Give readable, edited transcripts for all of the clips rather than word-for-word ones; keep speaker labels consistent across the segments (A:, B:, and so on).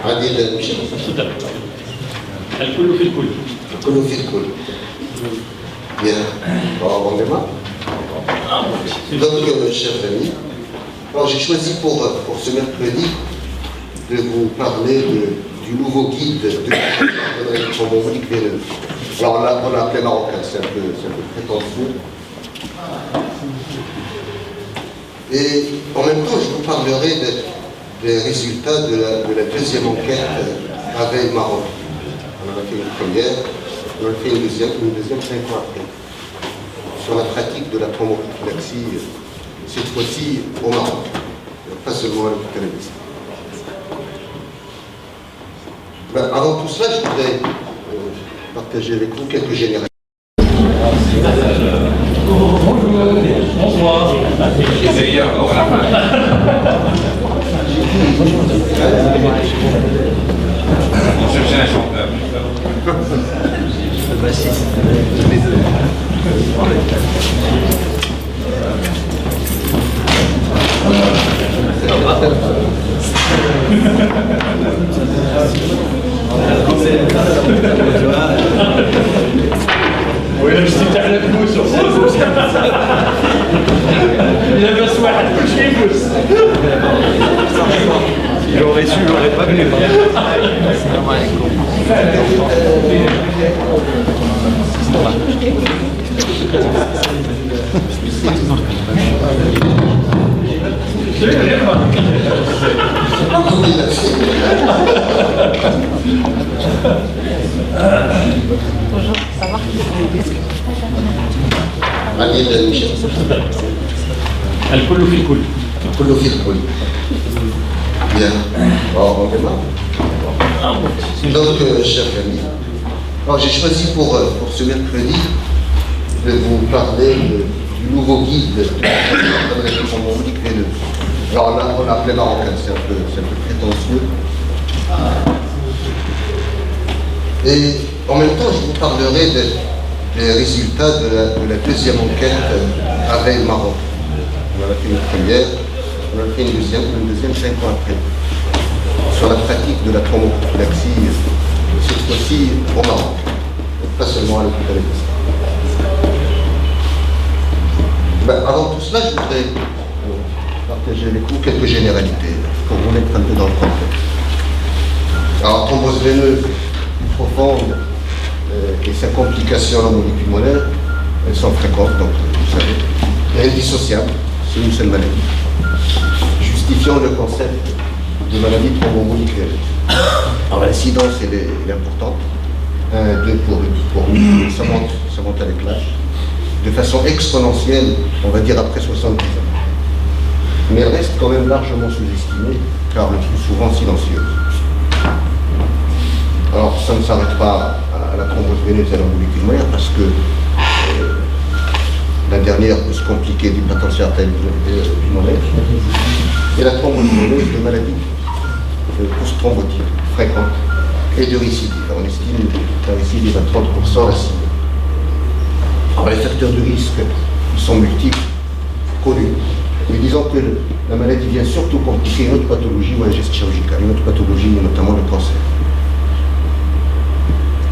A: عادل مش
B: الكل في الكل.
A: الكل في الكل. Bien. Bon, on démarre. Donc, chers amis, alors j'ai choisi pour ce mercredi de vous parler du nouveau guide de Monique Véreux. Alors on l'a appelé marocain, c'est un peu prétentieux. Et en même temps, je vous parlerai des résultats de la deuxième enquête avec Maroc. On en a fait une première, on en a fait une deuxième 5 ans après. Sur la pratique de la thromboprophylaxie, cette fois-ci au Maroc, pas seulement à l'hôpital médecin. Avant tout cela, je voudrais partager avec vous quelques généralités.
B: Bonsoir.
C: On cherchait un chanteur.
A: Le bassiste.
B: ولا مش تاع الفلوس إلا بس واحد كل شيء يفوز.
D: Il aurait su, il aurait pas venu. Assalamu alaikum.
E: Bonjour, ça va?
A: عادل مش
B: الكل في الكل.
A: الكل في الكل. Bien. Bon, on démarre. Donc, chers amis, alors j'ai choisi pour ce mercredi de vous parler du nouveau guide de Monique Véreux. Alors on l'a appelé marocain, c'est un peu prétentieux. Et en même temps, je vous parlerai des résultats de la deuxième enquête avec Maroc. On en a fait une première, on en a fait une deuxième 5 ans après. Sur la pratique de la thromboprophylaxie, cette fois-ci au Maroc, pas seulement à l'hôpital médecin. Avant tout cela, je voudrais partager avec vous quelques généralités pour vous mettre un peu dans le contexte. Alors, thrombose veineuse profonde et sa complication l'embolie pulmonaire, elles sont fréquentes, donc vous savez, et indissociables, c'est une seule maladie, justifiant le concept de maladie thrombomonique veineuse. Alors l'incidence elle est importante, 1, 2 pour 1000, ça monte avec l'âge, de façon exponentielle, on va dire après 70 ans. Mais elle reste quand même largement sous-estimée, car le plus souvent silencieuse. Alors ça ne s'arrête pas à la thrombose veineuse et à l'embolie pulmonaire, parce que la dernière peut se compliquer d'hypertension artérielle pulmonaire, et la thrombose veineuse de maladies post-thrombotiques fréquentes et de récidive. On estime la récidive à 30% la cible. Alors les facteurs de risque sont multiples, connus, mais disons que la maladie vient surtout compliquer une autre pathologie ou un geste chirurgical, une autre pathologie, notamment le cancer.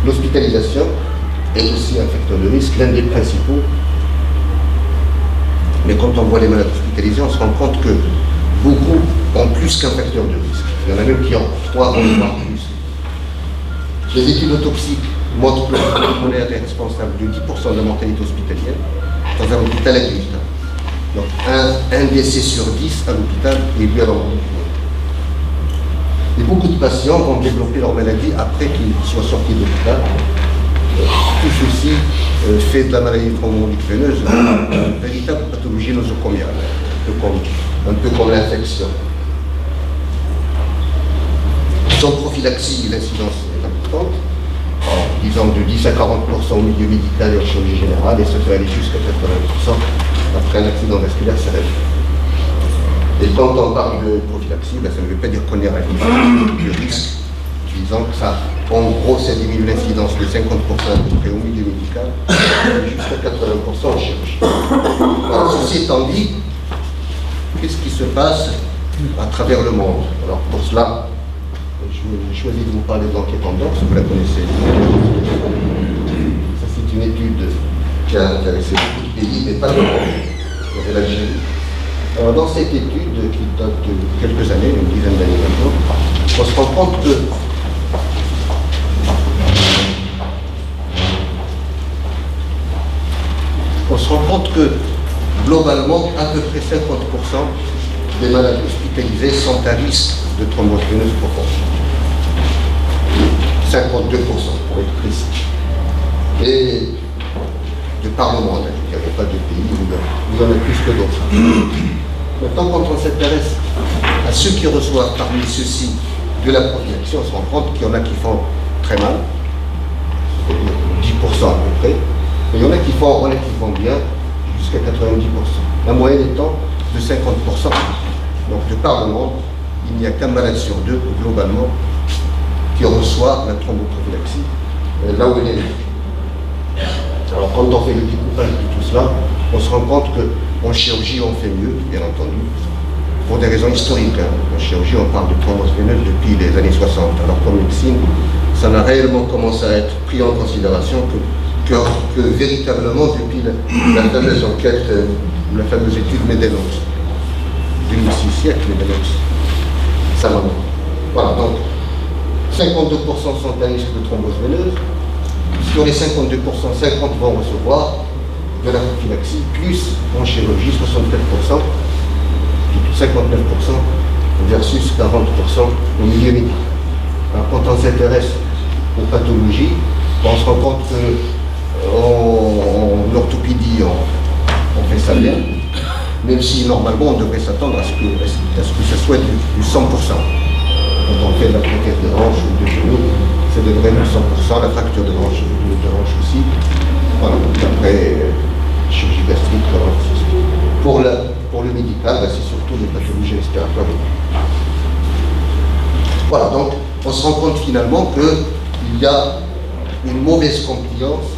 A: L'hospitalisation est aussi un facteur de risque, l'un des principaux. Mais quand on voit les malades hospitalisés, on se rend compte que beaucoup ont plus qu'un facteur de risque. Il y en a même qui ont 3 voire plus. Les études autopsiques montrent que le pulmonaire est responsable de 10% de la mortalité hospitalière dans un hôpital adulte. Donc un décès sur 10 à l'hôpital est dû à l'embolie pulmonaire. Et beaucoup de patients vont développer leur maladie après qu'ils soient sortis de l'hôpital. Tout ceci fait de la maladie thrombomonique veineuse une véritable pathologie nosocomiale, un peu comme l'infection. Sans prophylaxie, l'incidence est importante, disons de 10 à 40% au milieu médical et en chirurgie générale, et ça peut aller jusqu'à 80% après un accident vasculaire cérébral. Et quand on parle de prophylaxie, ça ne veut pas dire qu'on éradique le risque disant que ça, en gros, ça diminue l'incidence de 50% à peu près au milieu médical et jusqu'à 80% en chirurgie. Alors, ceci étant dit, qu'est-ce qui se passe à travers le monde? Alors, pour cela, j'ai choisi de vous parler de l'enquête Endorse, vous la connaissez. Ça, c'est une étude qui a intéressé beaucoup de pays, mais pas le monde. Il y avait l'Algérie. Alors, dans cette étude, qui date de quelques années, une dizaine d'années maintenant, on se rend compte que globalement, à peu près 50% des malades hospitalisés sont à risque de thrombose veineuse profonde. 52% pour être précis. Et de par le monde, il n'y a pas de pays où il y en a plus que d'autres. Maintenant, quand on s'intéresse à ceux qui reçoivent parmi ceux-ci de la prophylaxie, on se rend compte qu'il y en a qui font très mal, c'est-à-dire 10% à peu près, mais il y en a qui font relativement bien, jusqu'à 90%. La moyenne étant de 50%. Donc, de par le monde, il n'y a qu'un malade sur deux, globalement, qui reçoit la thromboprophylaxie là où elle est. Alors, quand on fait le découpage de tout cela, on se rend compte qu'en chirurgie, on fait mieux, bien entendu, pour des raisons historiques. En chirurgie, on parle de thrombose veineuse depuis les années 60. Alors qu'en médecine, ça n'a réellement commencé à être pris en considération que véritablement depuis la fameuse enquête, la fameuse étude Medenox, 2006 siècle, Medenox. Ça va. Voilà, donc 52% sont à risque de thrombose veineuse. Sur les 52%, 50 vont recevoir de la prophylaxie, plus en chirurgie, 64%, 59% versus 40% au milieu médical. Alors quand on s'intéresse aux pathologies, on se rend compte qu'en orthopédie, on fait ça bien, même si normalement on devrait s'attendre à ce que ce soit du 100%. Quand on fait de la prothèse de hanche ou de genou, c'est devrait être du 100%, la fracture de hanche aussi. Voilà, après, chirurgie gastrique, pour le médical, c'est surtout les pathologies respiratoires. Voilà, donc on se rend compte finalement qu'il y a une mauvaise compliance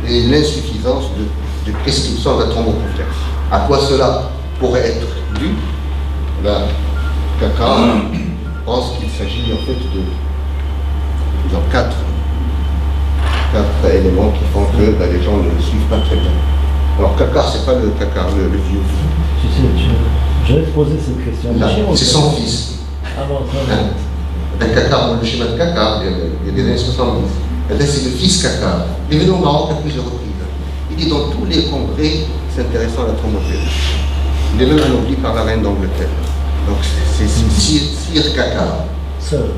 A: et l'insuffisance de prescription de la thromboprophylaxie. À quoi cela pourrait être dû? La CACA pense qu'il s'agit en fait de quatre éléments qui font que les gens ne le suivent pas très bien. Alors CACA, c'est pas le CACA, le vieux.
F: Tu sais, je vais te poser cette question.
A: C'est son fils.
F: Ah bon, ça va.
A: Un CACA, le schéma de CACA, il y a des années 70. C'est le fils CACA. Il est venu au Maroc à plusieurs reprises. Il est dans tous les congrès s'intéressant à la thrombose. Il est même anobli par la reine d'Angleterre. Donc c'est Sir CACA.
F: Seul.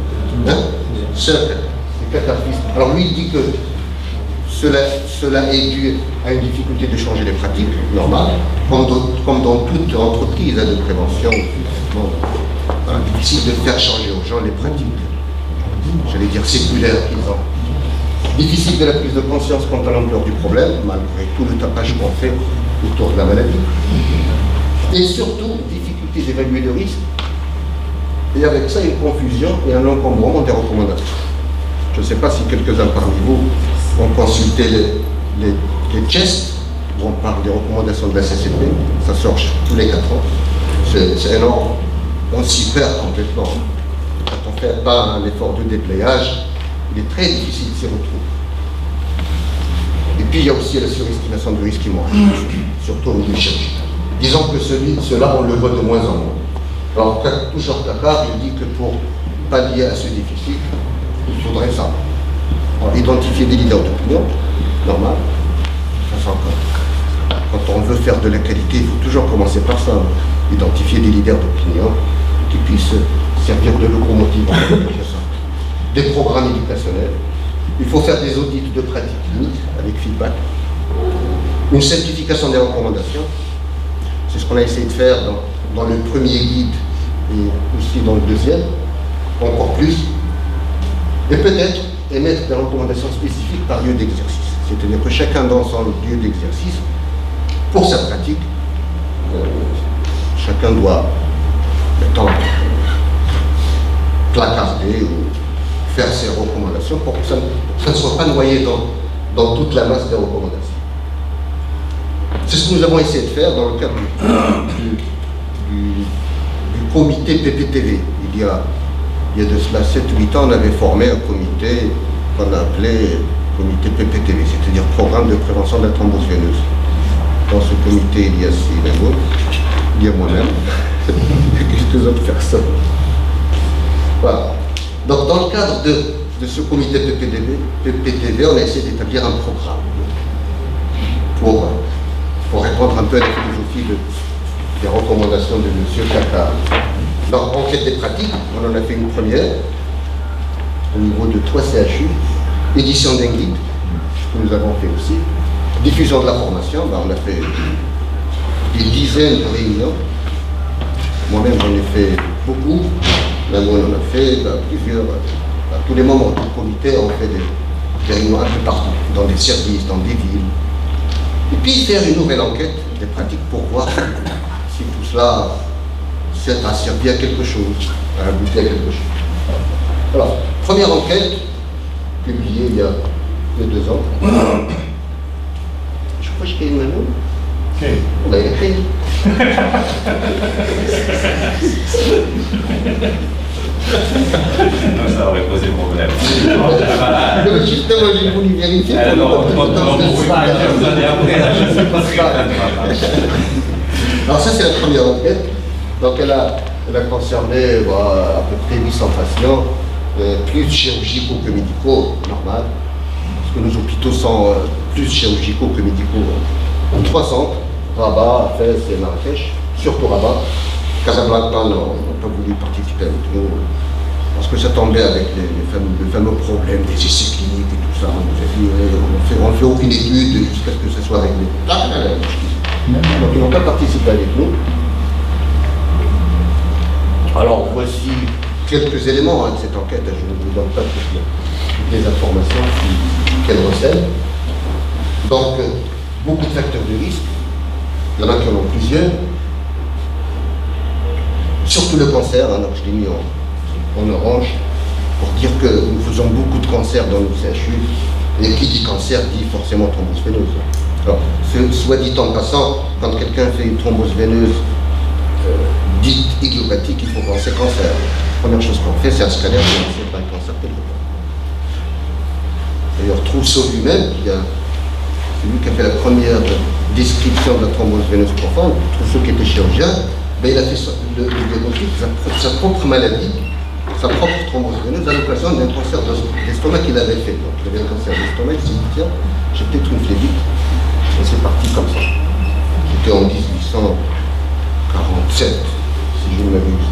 A: Seul CACA. C'est CACA fils. Alors lui, il dit que cela est dû à une difficulté de changer les pratiques normales, comme dans toute entreprise de prévention. Bon, voilà, difficile de faire changer aux gens les pratiques, j'allais dire séculaires qu'ils ont. Difficile de la prise de conscience quant à l'ampleur du problème, malgré tout le tapage qu'on fait autour de la maladie. Et surtout, difficulté d'évaluer le risque. Et avec ça, une confusion et un encombrement des recommandations. Je ne sais pas si quelques-uns parmi vous ont consulté les tests, où on parle des recommandations de la CCP, ça sort tous les 4 ans. C'est énorme. On s'y perd complètement. Quand on ne fait pas un effort de déplayage, il est très difficile de s'y retrouver. Et puis il y a aussi la surestimation du risque immoral, surtout au niveau chirurgical. Disons que cela, on le voit de moins en moins. Alors, toujours Dakar, il dit que pour pallier à ce déficit, il faudrait ça. Alors, identifier des leaders d'opinion, normal, ça c'est encore. Quand on veut faire de la qualité, il faut toujours commencer par ça. Identifier des leaders d'opinion qui puissent servir de locomotive en quelque sorte. Des programmes éducationnels. Il faut faire des audits de pratiques cliniques avec feedback. Une simplification des recommandations. C'est ce qu'on a essayé de faire dans le premier guide et aussi dans le deuxième, encore plus. Et peut-être émettre des recommandations spécifiques par lieu d'exercice. C'est-à-dire que chacun dans son lieu d'exercice, pour sa pratique, chacun doit, mettons, placarder ou faire ces recommandations pour que ça ne soit pas noyé dans toute la masse des recommandations. C'est ce que nous avons essayé de faire dans le cadre du comité PPTV. Il y a de cela 7-8 ans, on avait formé un comité qu'on a appelé comité PPTV, c'est-à-dire Programme de prévention de la thrombose veineuse. Dans ce comité, il y a Sylvain, il y a moi-même, et quelques autres personnes. Voilà. Donc, dans le cadre de ce comité PPTV, on a essayé d'établir un programme pour répondre un peu à la philosophie des recommandations de M. Kaka. Donc, enquête des pratiques, on en a fait une première au niveau de 3 CHU, édition d'un guide, que nous avons fait aussi, diffusion de la formation, on a fait des dizaines de réunions. Moi-même, j'en ai fait beaucoup. Même on en a fait plusieurs. Tous les membres du comité ont fait des réunions un peu partout, dans des services, dans des villes. Et puis faire une nouvelle enquête des pratiques pour voir si tout cela a servi à quelque chose, a abouti à quelque chose. Alors, première enquête, publiée il y a 2 ans. Je crois que j'ai une manuel. On a écrit.
C: Ça aurait posé problème.
A: Justement, j'ai voulu vérifier.
C: Alors, vous allez après, là, je ne sais pas ce que
A: Alors ça, c'est la première enquête. Donc elle a concerné à peu près 800 patients, plus chirurgicaux que médicaux, normal. Parce que nos hôpitaux sont plus chirurgicaux que médicaux. 3 centres, Rabat, Fès et Marrakech, surtout Rabat. Casablanca n'ont pas voulu participer avec nous, parce que ça tombait avec les fameux problèmes des essais cliniques et tout ça. On nous a dit, on ne fait aucune étude jusqu'à ce que ça soit réglé. Donc ils n'ont pas participé avec nous. Alors voici quelques éléments de cette enquête. Je ne vous donne pas toutes les informations qu'elle recèle. Donc, beaucoup de facteurs de risque. Il y en a qui en ont plusieurs. Surtout le cancer, donc je l'ai mis en orange, pour dire que nous faisons beaucoup de cancers dans nos CHU. Et qui dit cancer dit forcément thrombose veineuse. Alors, soit dit en passant, quand quelqu'un fait une thrombose veineuse dite idiopathique, il faut penser cancer. La première chose qu'on fait, c'est un scanner pour voir si c'est pas un cancer quelque part. D'ailleurs, Trousseau lui-même, c'est lui qui a fait la première description de la thrombose veineuse profonde, Trousseau qui était chirurgien, il a fait le diagnostic de sa propre maladie, sa propre thrombose veineuse à l'occasion d'un cancer d'estomac qu'il avait fait. Donc il avait un cancer d'estomac, il s'est dit tiens, j'ai peut-être une phlébite. Et c'est parti comme ça. C'était en 1847, si je ne m'abuse.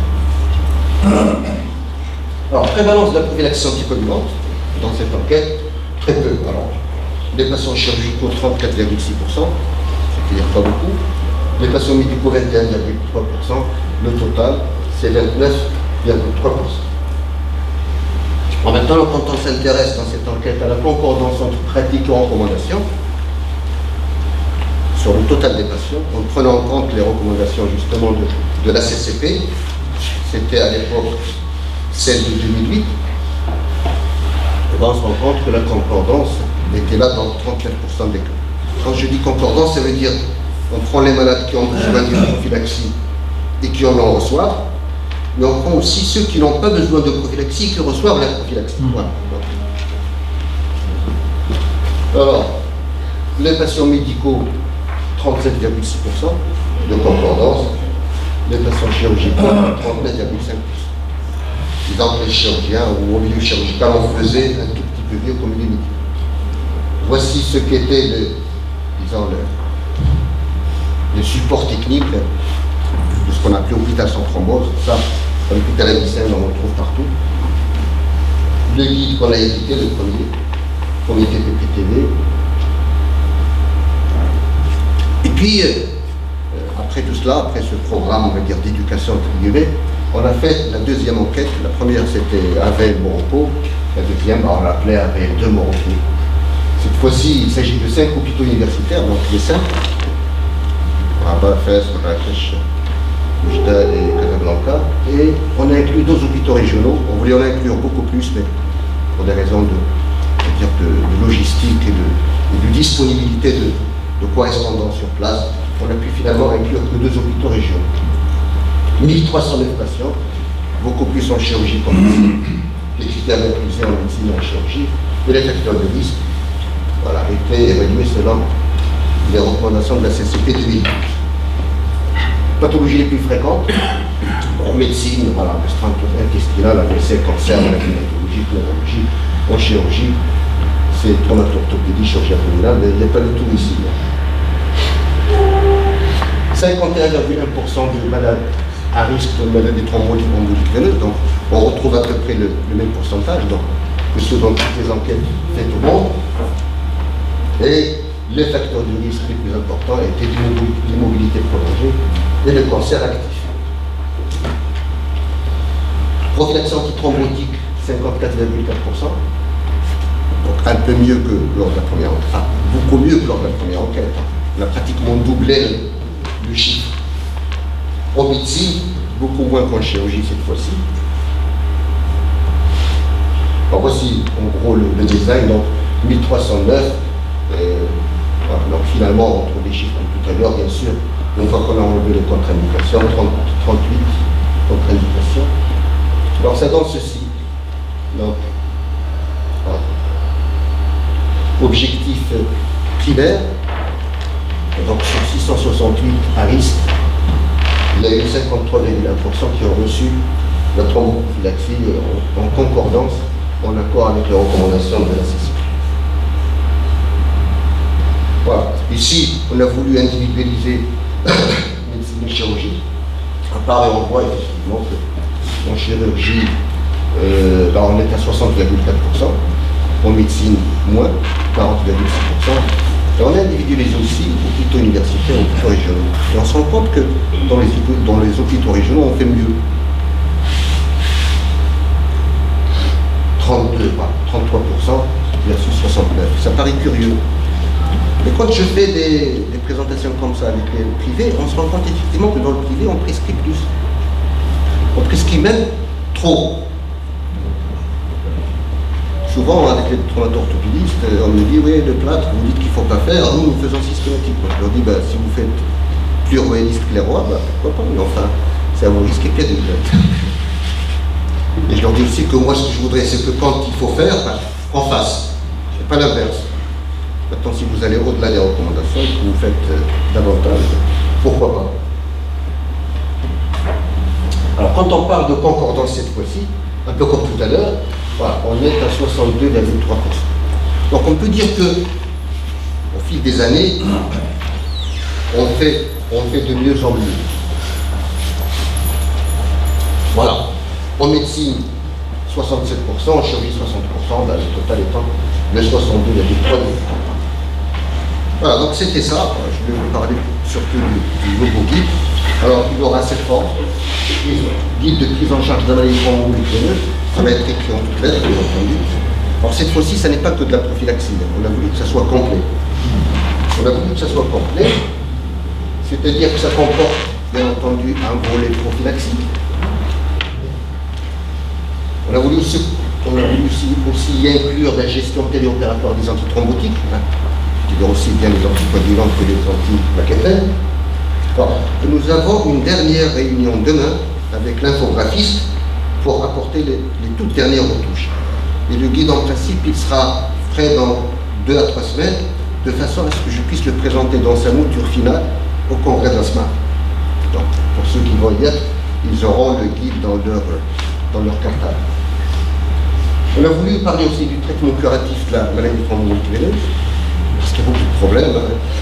A: Alors, prévalence de la prophylaxie anticoagulante dans cette enquête, très peu. Alors, les patients chirurgicaux 34,6%, c'est-à-dire pas beaucoup. Les patients médicaux 21,3%. Le total, c'est 29,3%. En même temps, quand on s'intéresse dans cette enquête à la concordance entre pratique et recommandation, sur le total des patients, en prenant en compte les recommandations justement de la CCP, c'était à l'époque celle de 2008, on se rend compte que la concordance était là dans 39% des cas. Quand je dis concordance, ça veut dire on prend les malades qui ont besoin d'une prophylaxie et qui en reçoivent, mais on prend aussi ceux qui n'ont pas besoin de prophylaxie et qui reçoivent la prophylaxie. Voilà. Alors, les patients médicaux, 37,6% de concordance, les patients chirurgicaux, 39,5%. Donc les chirurgiens ou au milieu chirurgical, on faisait un tout petit peu mieux qu'au milieu médical. Voici ce qu'était le support technique de ce qu'on appelait hôpital sans thrombose. Ça, à l'hôpital Avicenne, on le trouve partout. Le guide qu'on a édité, le premier, comité PPTV. Et puis, après tout cela, après ce programme, on va dire, d'éducation entre guillemets, on a fait la deuxième enquête. La première, c'était Avel Morocco. La deuxième, on l'appelait Avel 2 Morocco. Cette fois-ci, il s'agit de 5 hôpitaux universitaires, donc les 5. Rabat, Fès, Marrakech, Oujda et Casablanca. Et on a inclus 2 hôpitaux régionaux. On voulait en inclure beaucoup plus, mais pour des raisons de logistique et de disponibilité de correspondants sur place, on a pu finalement inclure que 2 hôpitaux régionaux. 1309 patients, beaucoup plus en chirurgie comme les critères inclusés en médecine et en chirurgie, et les facteurs de risque étaient évalués selon les recommandations de la CCP 2012. Pathologies les plus fréquentes, en médecine, le intestinal, AVC, cancer, maladie pathologique, neurologie, en chirurgie, c'est traumato-orthopédie, chirurgie abdominale, mais il n'y a pas de tout ici. 51,1% de malades à risque de maladie thrombotique embolique veineuse, donc on retrouve à peu près le même pourcentage que ceux dans toutes les enquêtes faites au monde. Et les facteurs de risque les plus importants étaient l'immobilité prolongée et le cancer actif. Prophylaxie antithrombotique, 54,4%, donc un peu mieux que lors de la première enquête, beaucoup mieux que lors de la première enquête. On a pratiquement doublé le chiffre. En médecine, beaucoup moins qu'en chirurgie cette fois-ci. Alors voici en gros le design, donc 1309. Donc finalement, on retrouve les chiffres comme tout à l'heure, bien sûr, une fois qu'on a enlevé les contre-indications, 38 contre-indications. Alors ça donne ceci. Donc, voilà. Objectif primaire, donc sur 668 à risque, il y a eu 53,1% qui ont reçu la thromboprophylaxie en concordance, en accord avec les recommandations de la CCP. Voilà. Ici, on a voulu individualiser médecine et chirurgie. À part, et on voit effectivement qu'en chirurgie, on est à 60,4%, en médecine, moins, 40,6%. Et on a individualisé aussi hôpitaux universitaires, hôpitaux régionaux. Et on se rend compte que dans les hôpitaux régionaux, on fait mieux. 33% versus 69%. Ça paraît curieux. Mais quand je fais des présentations comme ça avec les privés, on se rend compte effectivement que dans le privé, on prescrit plus. On prescrit même trop. Souvent, avec les traumato-orthopédistes, on me dit, oui, le plâtre, vous dites qu'il ne faut pas faire, nous faisons systématiquement. Je leur dis, si vous faites plus royaliste que les rois, pourquoi pas, mais enfin, c'est à vos risques et périls. Et je leur dis aussi que moi, ce que je voudrais, c'est que quand il faut faire, en face, c'est pas l'inverse. Maintenant, si vous allez au-delà des recommandations, que vous faites davantage, pourquoi pas. Alors, quand on parle de concordance cette fois-ci, un peu comme tout à l'heure, voilà, on est à 62,3%. Donc, on peut dire que, au fil des années, on fait de mieux en mieux. Voilà. En médecine, 67%, en chirurgie, 60%, le total étant de 62,3%. Voilà, donc c'était ça. Je vais vous parler surtout du nouveau guide. Alors, il aura 7 formes. Guide de prise en charge de la maladie thromboembolique veineuse. Ça va être écrit en toutes lettres, bien entendu. Alors, cette fois-ci, ça n'est pas que de la prophylaxie. On a voulu que ça soit complet. C'est-à-dire que ça comporte, bien entendu, un volet prophylaxique. On a voulu aussi y inclure la gestion téléopératoire des antithrombotiques, c'est-à-dire aussi bien les anticoagulants que les antiplaquettaires. Nous avons une dernière réunion demain avec l'infographiste pour apporter les toutes dernières retouches. Et le guide, en principe, il sera prêt dans 2 à 3 semaines, de façon à ce que je puisse le présenter dans sa mouture finale au congrès de la SMAR. Donc, pour ceux qui vont y être, ils auront le guide dans leur cartable. On a voulu parler aussi du traitement curatif de la maladie thromboembolique veineuse, parce qu'il y a beaucoup de problèmes,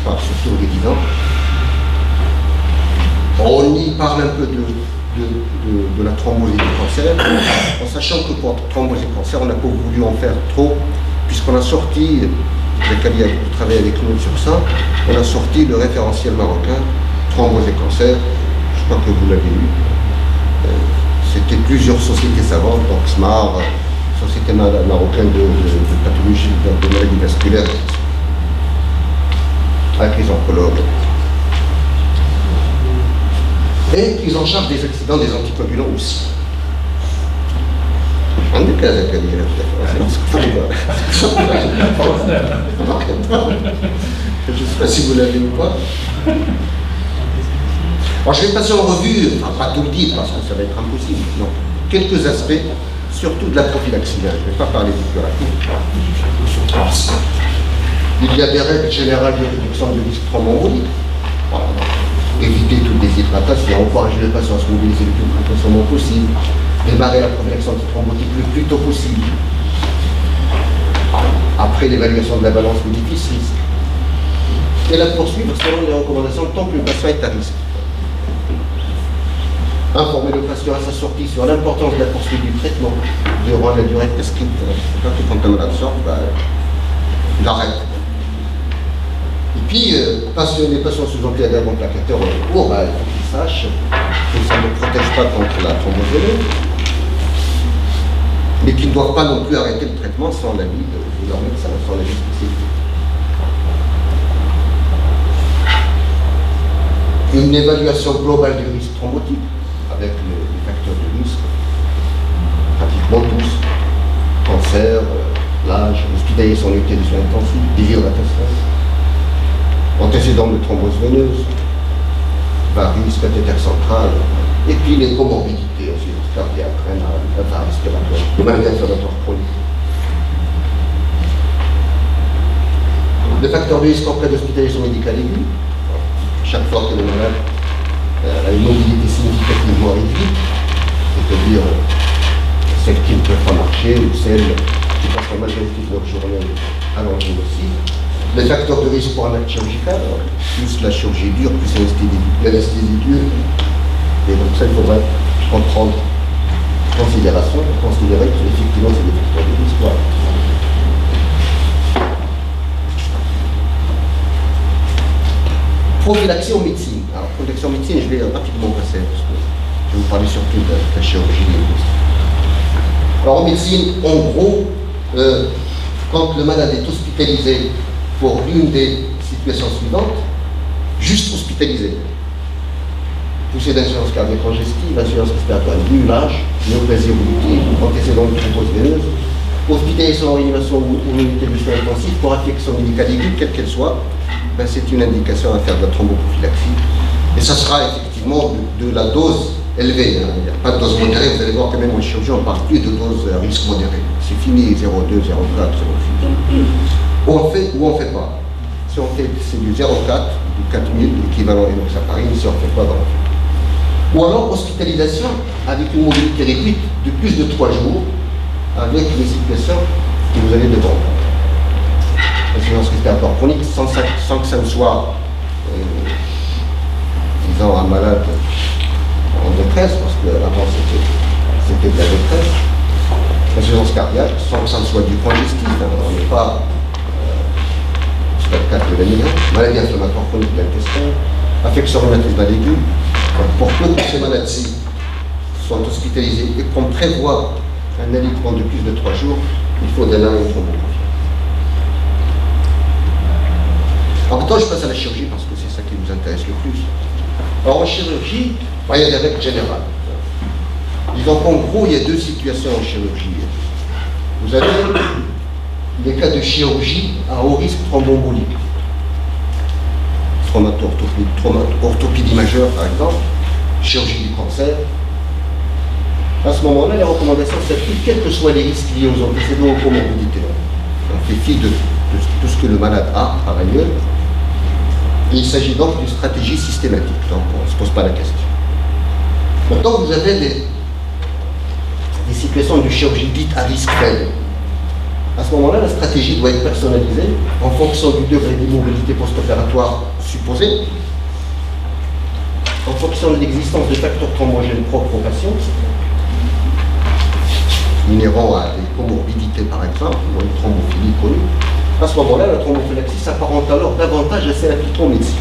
A: surtout aux résidents. On y parle un peu de la thrombose et du cancer, en sachant que pour thrombose et cancer, on n'a pas voulu en faire trop, puisqu'on a sorti, Zakaria a travaillé avec nous sur ça, on a sorti le référentiel marocain, thrombose et cancer, je crois que vous l'avez eu. C'était plusieurs sociétés savantes, donc SMAR, Société marocaine de pathologie de maladies vasculaires, avec les oncologues. Et prise en charge des accidents des anticoagulants aussi. عندك هذاك اللي je ne sais pas si vous l'avez ou pas. Alors je vais passer en revue, enfin pas tout le titre parce que ça va être impossible, non. Quelques aspects, surtout de la prophylaxie. Je ne vais pas parler du curatif. Il y a des règles générales de réduction du risque thrombembolique. Éviter toute déshydratation, encourager le patient à se mobiliser le plus précocement possible, démarrer la prophylaxie antithrombotique le plus tôt possible. Après l'évaluation de la balance bénéfice, et la poursuivre selon les recommandations tant que le patient est à risque. Informer le patient à sa sortie sur l'importance de la poursuite du traitement durant la durée prescrite. C'est pas que quand un malade sort, il arrête. Et puis, les patients sous antiagrément plaquettaire en cours, il faut qu'ils sachent que ça ne protège pas contre la thrombose veineuse, mais qu'ils ne doivent pas non plus arrêter le traitement sans l'avis de leur médecin, sans l'avis spécifique. Une évaluation globale du risque thrombotique avec les facteurs de risque, pratiquement tous, cancer, l'âge, hospitalisation en unité de soins intensifs, déshydratation, antécédents de thrombose veineuse, varices, cathéter central, et puis les comorbidités aussi, cardiaque, rénale, respiratoire, les maladies inflammatoires chroniques. Les facteurs de risque en cas d'hospitalisation médicale aiguë, chaque fois que le malade a une mobilité significativement réduite, c'est-à-dire celles qui ne peuvent pas marcher ou celles qui passent la majorité de leur journée allongées aussi. Les facteurs de risque pour un acte chirurgical, plus la chirurgie dure, plus l'anesthésie dure. Et donc ça, il faudrait en prendre en considération, considérer qu'effectivement c'est des facteurs de risque. Voilà. Prophylaxie en médecine. Alors, prophylaxie en médecine, je vais rapidement passer, parce que je vais vous parler surtout de la chirurgie linguistique. Alors, en médecine, en gros, quand le malade est hospitalisé pour l'une des situations suivantes, juste hospitalisé, poussée d'insuffisance cardiaque congestive, insuffisance respiratoire aiguë, l'âge, néoplasie auditive, antécédent de thrombose veineuse, hospitalisation en réanimation ou unité de soins intensifs pour affection médicale aiguë, quelle qu'elle soit, c'est une indication à faire de la thromboprophylaxie. Et ça sera effectivement de la dose élevée. Il n'y a pas de dose modérée. Vous allez voir que même en chirurgie, on ne parle plus de dose à risque modéré. C'est fini, 0,2, 0,4, 0,6. Ou on fait ou on ne fait pas. Si on fait, c'est du 0,4, du 4000, l'équivalent enoxaparine. Si on ne fait pas, on fait. Ou alors hospitalisation avec une mobilité réduite de plus de 3 jours avec les situations que vous avez devant vous. Insuffisance respiratoire chronique sans que ça ne soit, disons, un malade en détresse, parce qu'avant c'était de la détresse. Insuffisance cardiaque sans que ça ne soit du congestif, on n'est pas stade 4 de l'anime. Maladie inflammatoire chronique de l'intestin, affection rhumatismale aiguë. Pour peu que ces maladies soient hospitalisées et qu'on prévoit un alitement de plus de 3 jours, il faut de l'arrêt thromboprophylaxie. En même temps, je passe à la chirurgie parce que c'est ça qui nous intéresse le plus. Alors en chirurgie, il y a des règles générales. Disons qu'en gros, il y a 2 situations en chirurgie. Vous avez les cas de chirurgie à haut risque thrombembolique. Orthopédie majeure, par exemple, chirurgie du cancer. À ce moment-là, les recommandations s'appliquent quels que soient les risques liés aux antécédents aux comorbidités. On fait fi de tout ce que le malade a par ailleurs. Et il s'agit donc d'une stratégie systématique, donc on ne se pose pas la question. Maintenant, vous avez des situations de chirurgie dite à risque faible. À ce moment-là, la stratégie doit être personnalisée en fonction du degré d'immobilité post-opératoire supposé, en fonction de l'existence de facteurs thrombogènes propres au patient, inhérents à des comorbidités par exemple, ou à une thrombophilie connue. À ce moment-là, la thrombophylaxie s'apparente alors davantage à celle appliquée en médecine.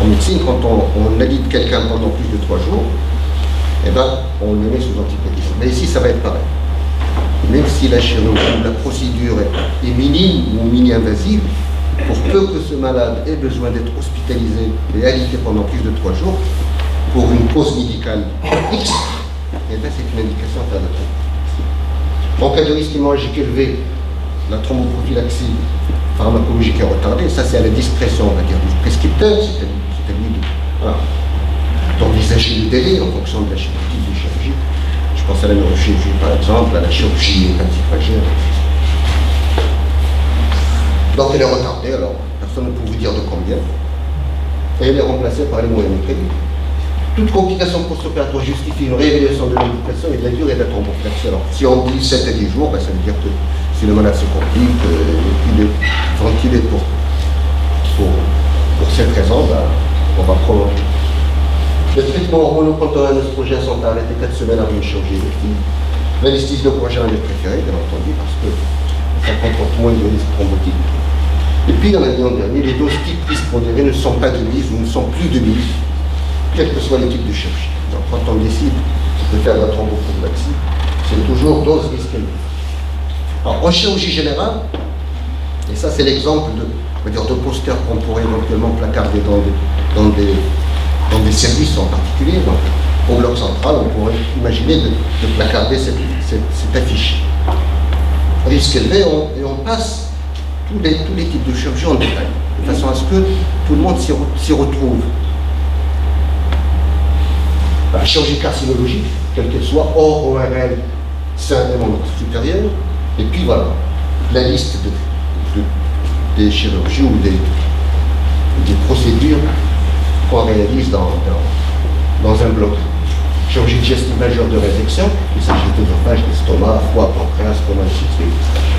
A: En médecine, quand on alite quelqu'un pendant plus de 3 jours, eh ben, on le met sous antibiotiques. Mais ici, ça va être pareil. Même si la chirurgie, la procédure est minime ou mini-invasive, pour peu que ce malade ait besoin d'être hospitalisé et alité pendant plus de 3 jours, pour une cause médicale X, Et bien, c'est une indication à faire de trompe. En cas de risque hémorragique élevé, la thromboprophylaxie pharmacologique est retardée. Ça, c'est à la discrétion, on va dire, du prescripteur, c'est à lui d'envisager le délai en fonction de la type de chirurgie. Je pense à la neurochirurgie, par exemple, à la chirurgie hépatique. Donc elle est retardée, alors personne ne peut vous dire de combien. Et elle est remplacée par les moyens de crédit. Toute complication post-opératoire justifie une réévaluation de l'indication et de la durée de la thromboprophylaxie. Alors si on dit 7 à 10 jours, ben, ça veut dire que si le malade se complique, il est ventilé pour cette raison, ben, on va prolonger. Les traitements hormonaux-contrôlants d'œstrogène sont arrêtés 4 semaines avant une chirurgie élective. L'anesthésie locogène est préférée, bien entendu, parce que ça comporte moins de risques thrombotiques. Et puis, on a dit en dernier, les doses type risque pondéré ne sont pas de mise ou ne sont plus de mise, quel que soit le type de chirurgie. Donc, quand on décide de faire la thromboprophylaxie, c'est toujours dose risque élevé. Alors, en chirurgie générale, et ça c'est l'exemple de poster qu'on pourrait éventuellement placarder dans des services en particulier. Donc, au bloc central, on pourrait imaginer de placarder cette affiche. Risque élevé, et on passe tous les types de chirurgie en détail, de façon à ce que tout le monde s'y retrouve. La chirurgie carcinologique, quelle qu'elle soit, hors ORL, sein et membre supérieur, et puis voilà, la liste des chirurgies ou des procédures qu'on réalise dans un bloc. Chirurgie digestive majeure de résection, il s'agit d'œsophage, d'estomac, foie, pancréas, côlon, etc.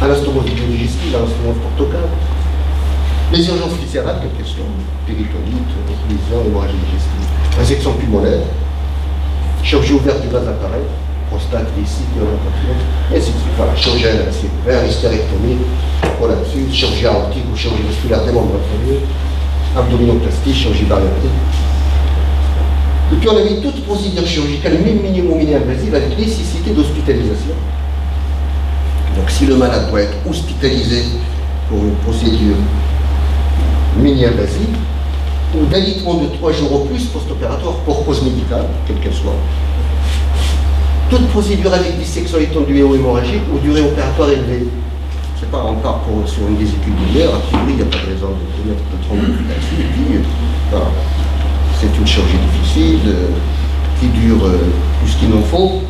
A: Anastomose digestive, anastomose portocale. Les urgences viscérales, quelles qu'elles soient, péritonite, lésion, hémorragie digestive. Résection pulmonaire, chirurgie ouverte du bas appareil, prostate, vessie, et ainsi de suite. Voilà, chirurgie anal, hystérectomie, prolapsus, chirurgie aortique ou chirurgie vasculaire des membres inférieurs, abdominoplastie, chirurgie bariatrique. Et puis on a mis toute procédure chirurgicale minimum invasive avec nécessité d'hospitalisation. Donc si le malade doit être hospitalisé pour une procédure mini-invasive, ou d'alitement de 3 jours au plus post-opératoire pour cause médicale, quelle qu'elle soit. Toute procédure avec dissection étendue et ou hémorragique ou durée opératoire élevée. Je ne sais pas, on part sur une vésicule biliaire, a priori il n'y a pas de raison de mettre de thromboprophylaxie, et puis voilà. C'est une chirurgie difficile, qui dure plus qu'il n'en faut,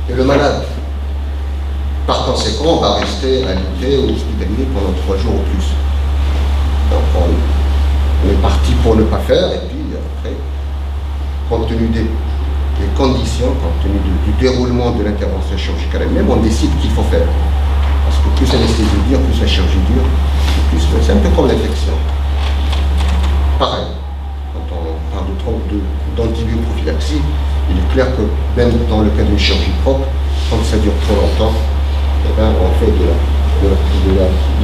A: et le malade, par conséquent, va rester alité ou hospitalisé pendant 3 jours au plus. Donc on est parti pour ne pas faire, et puis après, compte tenu des conditions, compte tenu du déroulement de l'intervention chirurgicale elle-même, on décide qu'il faut faire. Parce que plus l'anesthésie dure, plus la chirurgie dure, plus c'est un peu comme l'infection. Pareil. Quand on parle d'antibioprophylaxie, il est clair que même dans le cas d'une chirurgie propre, quand ça dure trop longtemps, eh bien, on fait de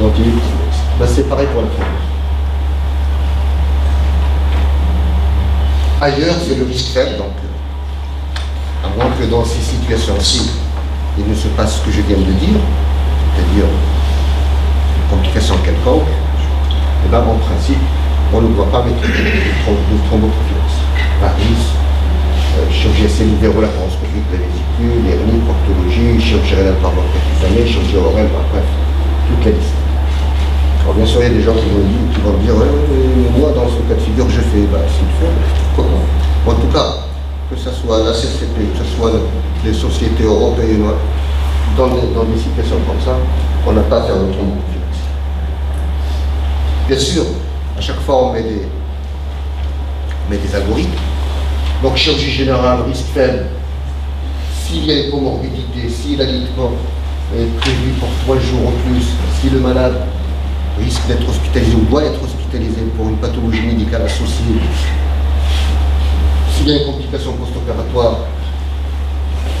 A: l'antibioprophylaxie. Ben, c'est pareil pour la thrombose. Ailleurs, c'est le risque faible, donc à moins que dans ces situations-ci, il ne se passe ce que je viens de dire, c'est-à-dire une complication quelconque, et bien, en principe, on ne doit pas mettre de thromboprophylaxie. Varices, chirurgie cellulaire laparoscopique de la vésicule, hernie, proctologie, chirurgie rénale par voie percutanée, chirurgie orale, bref, toute la liste. Alors bien sûr, il y a des gens qui vont dire moi, dans ce cas de figure, je fais, s'il fait, pourquoi pas. En tout cas, que ce soit la CCP, que ce soit les sociétés européennes, dans des situations comme ça, on n'a pas à faire de thromboprophylaxie. Bien sûr, à chaque fois, on met des algorithmes. Donc, chirurgie générale, risque faible. S'il y a une comorbidité, si l'alitement est prévu pour 3 jours ou plus, si le malade risque d'être hospitalisé ou doit être hospitalisé pour une pathologie médicale associée, s'il y a une complication post-opératoire,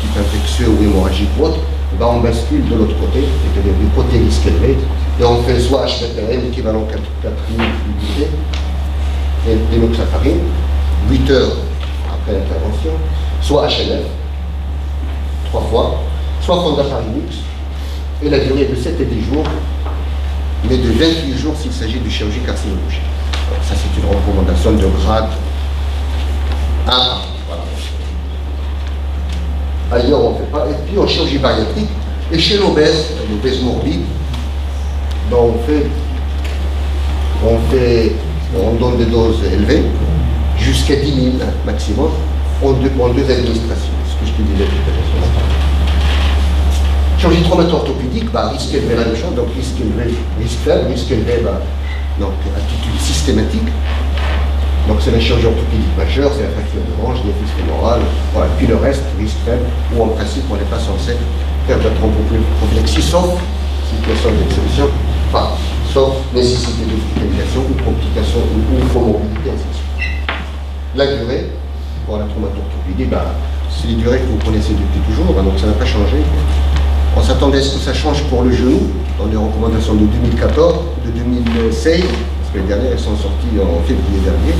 A: type infectieux ou hémorragique ou autre, on bascule de l'autre côté, c'est-à-dire du côté risque élevé, et on fait soit HVPM, équivalent 4 fluidité, et dénoxaparine, 8 heures après l'intervention, soit HLF, 3 fois, soit fondaparinux, et la durée de 7 et 10 jours, mais de 28 jours s'il s'agit de chirurgie carcinologique. Alors, ça, c'est une recommandation de grade 1. Voilà. Ailleurs, on ne fait pas. Et puis en chirurgie bariatrique, et chez l'obèse morbide, ben, on donne des doses élevées, jusqu'à 10 000 maximum, en deux administrations. Ce que je te disais tout à l'heure sur la table. Chirurgie traumato-orthopédique, bah, risque élevé la même chose, donc risque élevé, risque faible, risque élevé, bah, donc attitude systématique. Donc c'est la chirurgie orthopédique majeure, c'est la fracture de hanche, diaphyse fémorale, voilà. Puis le reste, risque faible, où en principe on n'est pas censé faire de la thromboprophylaxie, sauf situation d'exception, enfin, sauf nécessité d'hospitalisation ou complication ou comorbidité, ainsi de suite. La durée, pour la traumato-orthopédie, bah, c'est les durées que vous connaissez depuis toujours, bah, donc ça n'a pas changé. On s'attendait à ce que ça change pour le genou, dans les recommandations de 2014, de 2016, parce que les dernières elles sont sorties en février dernier,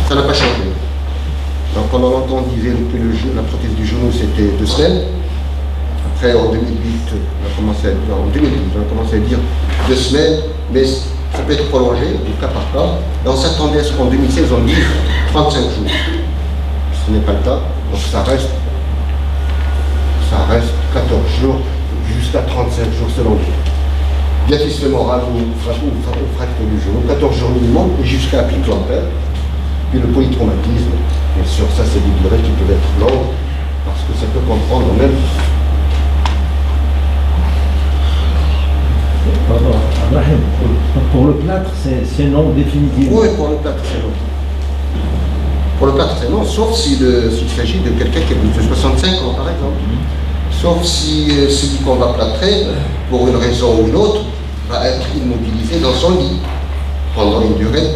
A: ça n'a pas changé. Donc pendant longtemps on disait que la prothèse du genou c'était 2 semaines. Après en 2008, on a commencé à dire 2 semaines, mais ça peut être prolongé, au cas par cas. Et on s'attendait à ce qu'en 2016 on dise 35 jours. Ce n'est pas le cas, donc ça reste 14 jours jusqu'à 35 jours selon lui. Diaphyse fémorale ou fracture du genou, 14 jours minimum et jusqu'à applique l'ampère. Puis le polytraumatisme, bien sûr, ça c'est des durées qui peuvent être longues parce que ça peut comprendre même.
F: Pardon, Abraham, pour le plâtre, c'est non définitif.
A: Oui, pour le plâtre, c'est non. Pour le plâtre, c'est non, sauf s'il s'agit de quelqu'un qui a plus de 65 ans, par exemple. Sauf si celui qu'on va plâtrer, pour une raison ou une autre, va être immobilisé dans son lit pendant une durée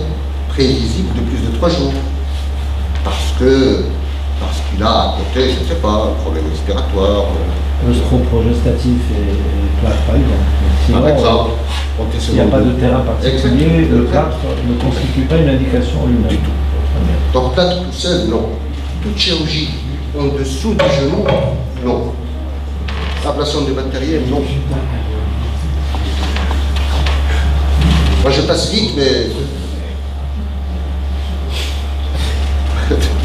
A: prévisible de plus de 3 jours. Parce qu'il a à côté, je ne sais pas, un problème respiratoire.
F: L'œstroprogestatif et plâtre, par exemple. Sinon,
A: Par exemple,
F: s'il n'y a pas de terrain particulier, le plâtre ne constitue pas une indication lui-même.
A: Du tout. Donc plâtre tout seul, non. Toute chirurgie en dessous du genou, non. Ablation du matériel, non. Moi je passe vite, mais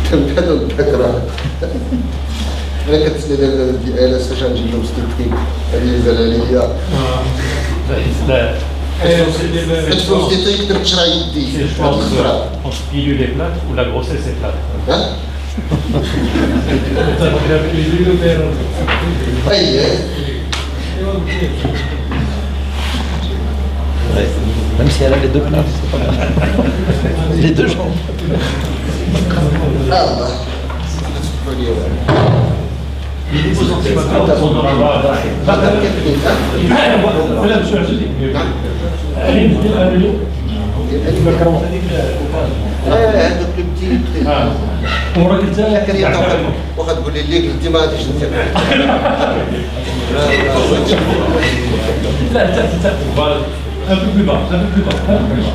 A: t'aimes bien notre background. أنا كتسنى ديال السجن جيلهم ستيكتيك هذه الزلالية كتفهم ستيكتيك تقدر تشرع يدي
B: Je pense pilule et plâtre ou la grossesse est plâtre.
A: ها؟ أي
D: Même si elle a les deux places, c'est pas grave. Les deux jambes.
A: Ah bah هذاك البتي
B: وراك انت
A: كان يعطيك واخا تقول لي اللي قلتي ما غاديش نتبع
B: لا انت voilà un peu plus bas un peu plus bas un peu plus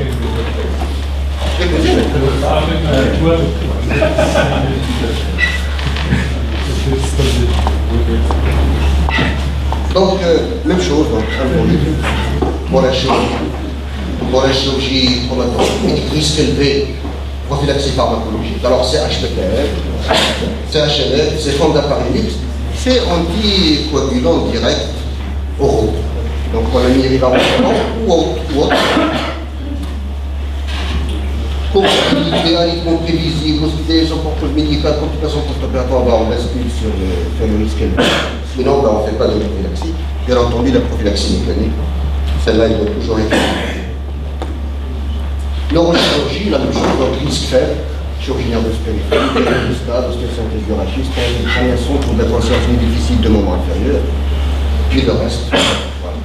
B: bas
A: Donc, même chose, donc, pour la chirurgie traumato-orthopédique, risque élevé, prophylaxie pharmacologique. Alors, c'est HPTL, c'est HLF, c'est forme d'appareil mixte, c'est anticoagulant direct oraux. Donc, on a mis rivaroxaban ou autre. Comorbidité, alignement prévisible, hospitalisation pour cause médicale, complication post-opératoire, on laisse plus sur le risque élevé. Sinon, on ne fait pas de prophylaxie. Bien entendu, la prophylaxie mécanique, celle-là, il doit toujours être. Neurochirurgie, la même chose, donc risque faible, chirurgie nerveuse périphérique, stade, ostéosynthèse du rachis, stimulation pour de la conscience ni difficile de moment inférieur, puis le reste. Voilà.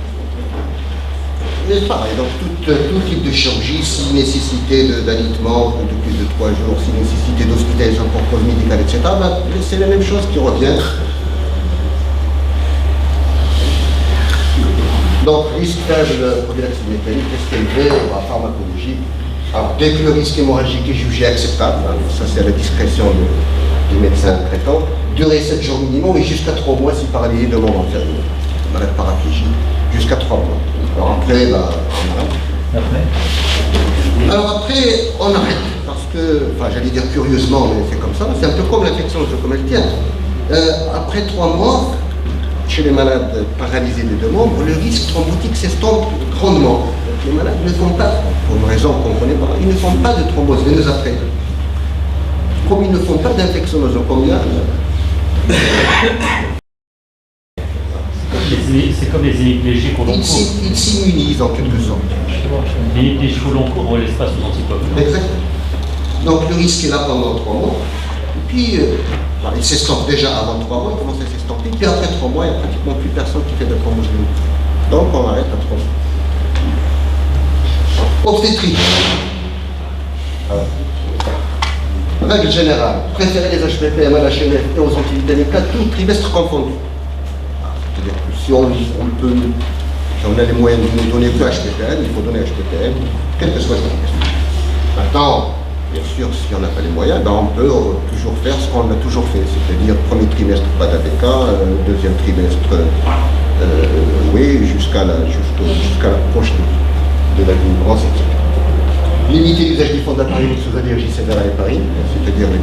A: Mais pareil, donc tout type de chirurgie, si nécessité d'alitement de plus de 3 jours, si nécessité d'hospitalisation pour cause médicale, etc., ben, c'est la même chose qui revient. Donc, risque faible, prophylaxie mécanique, risque élevé, pharmacologie. Alors, dès que le risque hémorragique est jugé acceptable, hein, ça c'est à la discrétion du médecin traitant, durée 7 jours minimum et jusqu'à 3 mois si paralysie de membre inférieur. Malade paraplégique, jusqu'à 3 mois. Alors après, on arrête. Alors après, on arrête, parce que, enfin j'allais dire curieusement, mais c'est comme ça, c'est un peu comme l'infection nosocomiale. Après 3 mois, chez les malades paralysés des 2 membres, le risque thrombotique s'estompe grandement. Les malades ne font pas, pour une raison qu'on ne connaît pas, ils ne font pas de thrombose veineuse après. Comme ils ne font pas d'infection nosocomiale.
B: C'est comme les hémiplégiques au long cours.
A: Ils s'immunisent en quelque sorte.
B: Les hémiplégiques au long cours, on laisse pas sous anticoagulants.
A: Exactement. Donc le risque est là pendant 3 mois. Et puis, il s'estompe déjà avant 3 mois, il commence à s'estomper. Puis après 3 mois, il n'y a pratiquement plus personne qui fait de thrombose veineuse. Donc on arrête à 3 mois. Obstétrique. Règle générale, préférez les HPPM à la HNF et aux antivitamines K, tout trimestre confondu. C'est-à-dire que si on a les moyens de ne donner que HPPM, il faut donner HPPM, quel que soit le trimestre. Maintenant, bien sûr, si on n'a pas les moyens, on peut toujours faire ce qu'on a toujours fait, c'est-à-dire premier trimestre pas d'ABK, deuxième trimestre, oui, jusqu'à l'approche de la grosse équipe. Limiter l'usage du fondaparine sous allergie sévère à l'héparine, c'est-à-dire les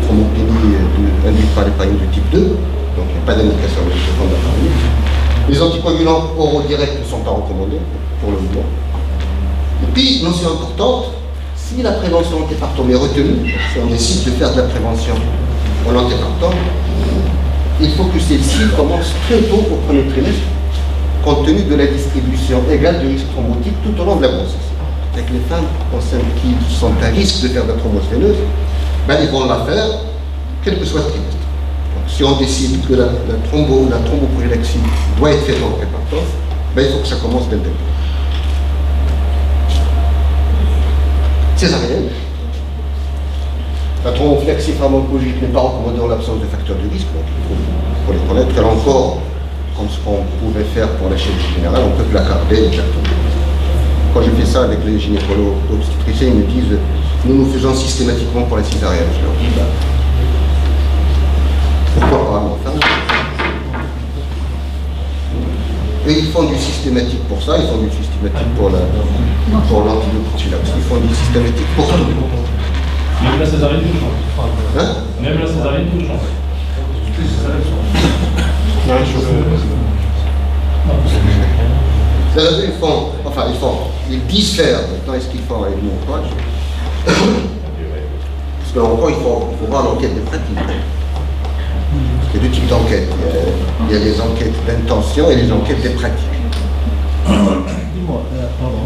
A: thrombopénies induites par l'héparine de type 2, donc il n'y a pas d'indication de fondaparine. Les anticoagulants oraux directs ne sont pas recommandés pour le moment. Et puis, notion importante, si la prévention antépartum est retenue, si on décide de faire de la prévention en antépartum, il faut que celle-ci commence très tôt au premier trimestre, compte tenu de la distribution égale du risque thrombotique tout au long de la grossesse. Avec les femmes enceintes qui sont à risque de faire de la thrombose veineuse, ils vont la faire, quel que soit le trimestre. Donc, si on décide que la thromboprophylaxie doit être faite en prépartum, il faut que ça commence dès le début. Césarienne. La thromboprophylaxie pharmacologique n'est pas recommandée en l'absence de facteurs de risque, donc il faut les connaître. Elle encore, comme ce qu'on pouvait faire pour la chirurgie générale, on peut placarder exactement. Quand je fais ça avec les gynécologues obstétriciens, ils me disent « nous faisons systématiquement pour la césarienne ». Je leur dis « pourquoi pas, mais enfin ». Et ils font du systématique pour ça, ils font du systématique pour l'antibioprophylaxie, ils font du systématique pour tout.
B: Même la césarienne tout change. Même la césarienne tout change.
A: Ils disent faire, maintenant est-ce qu'ils font avec mon coach? Parce que encore il faut voir l'enquête des pratiques. Il y a deux types d'enquêtes. Il y a les enquêtes d'intention et les enquêtes des pratiques.
D: Dis-moi, pardon.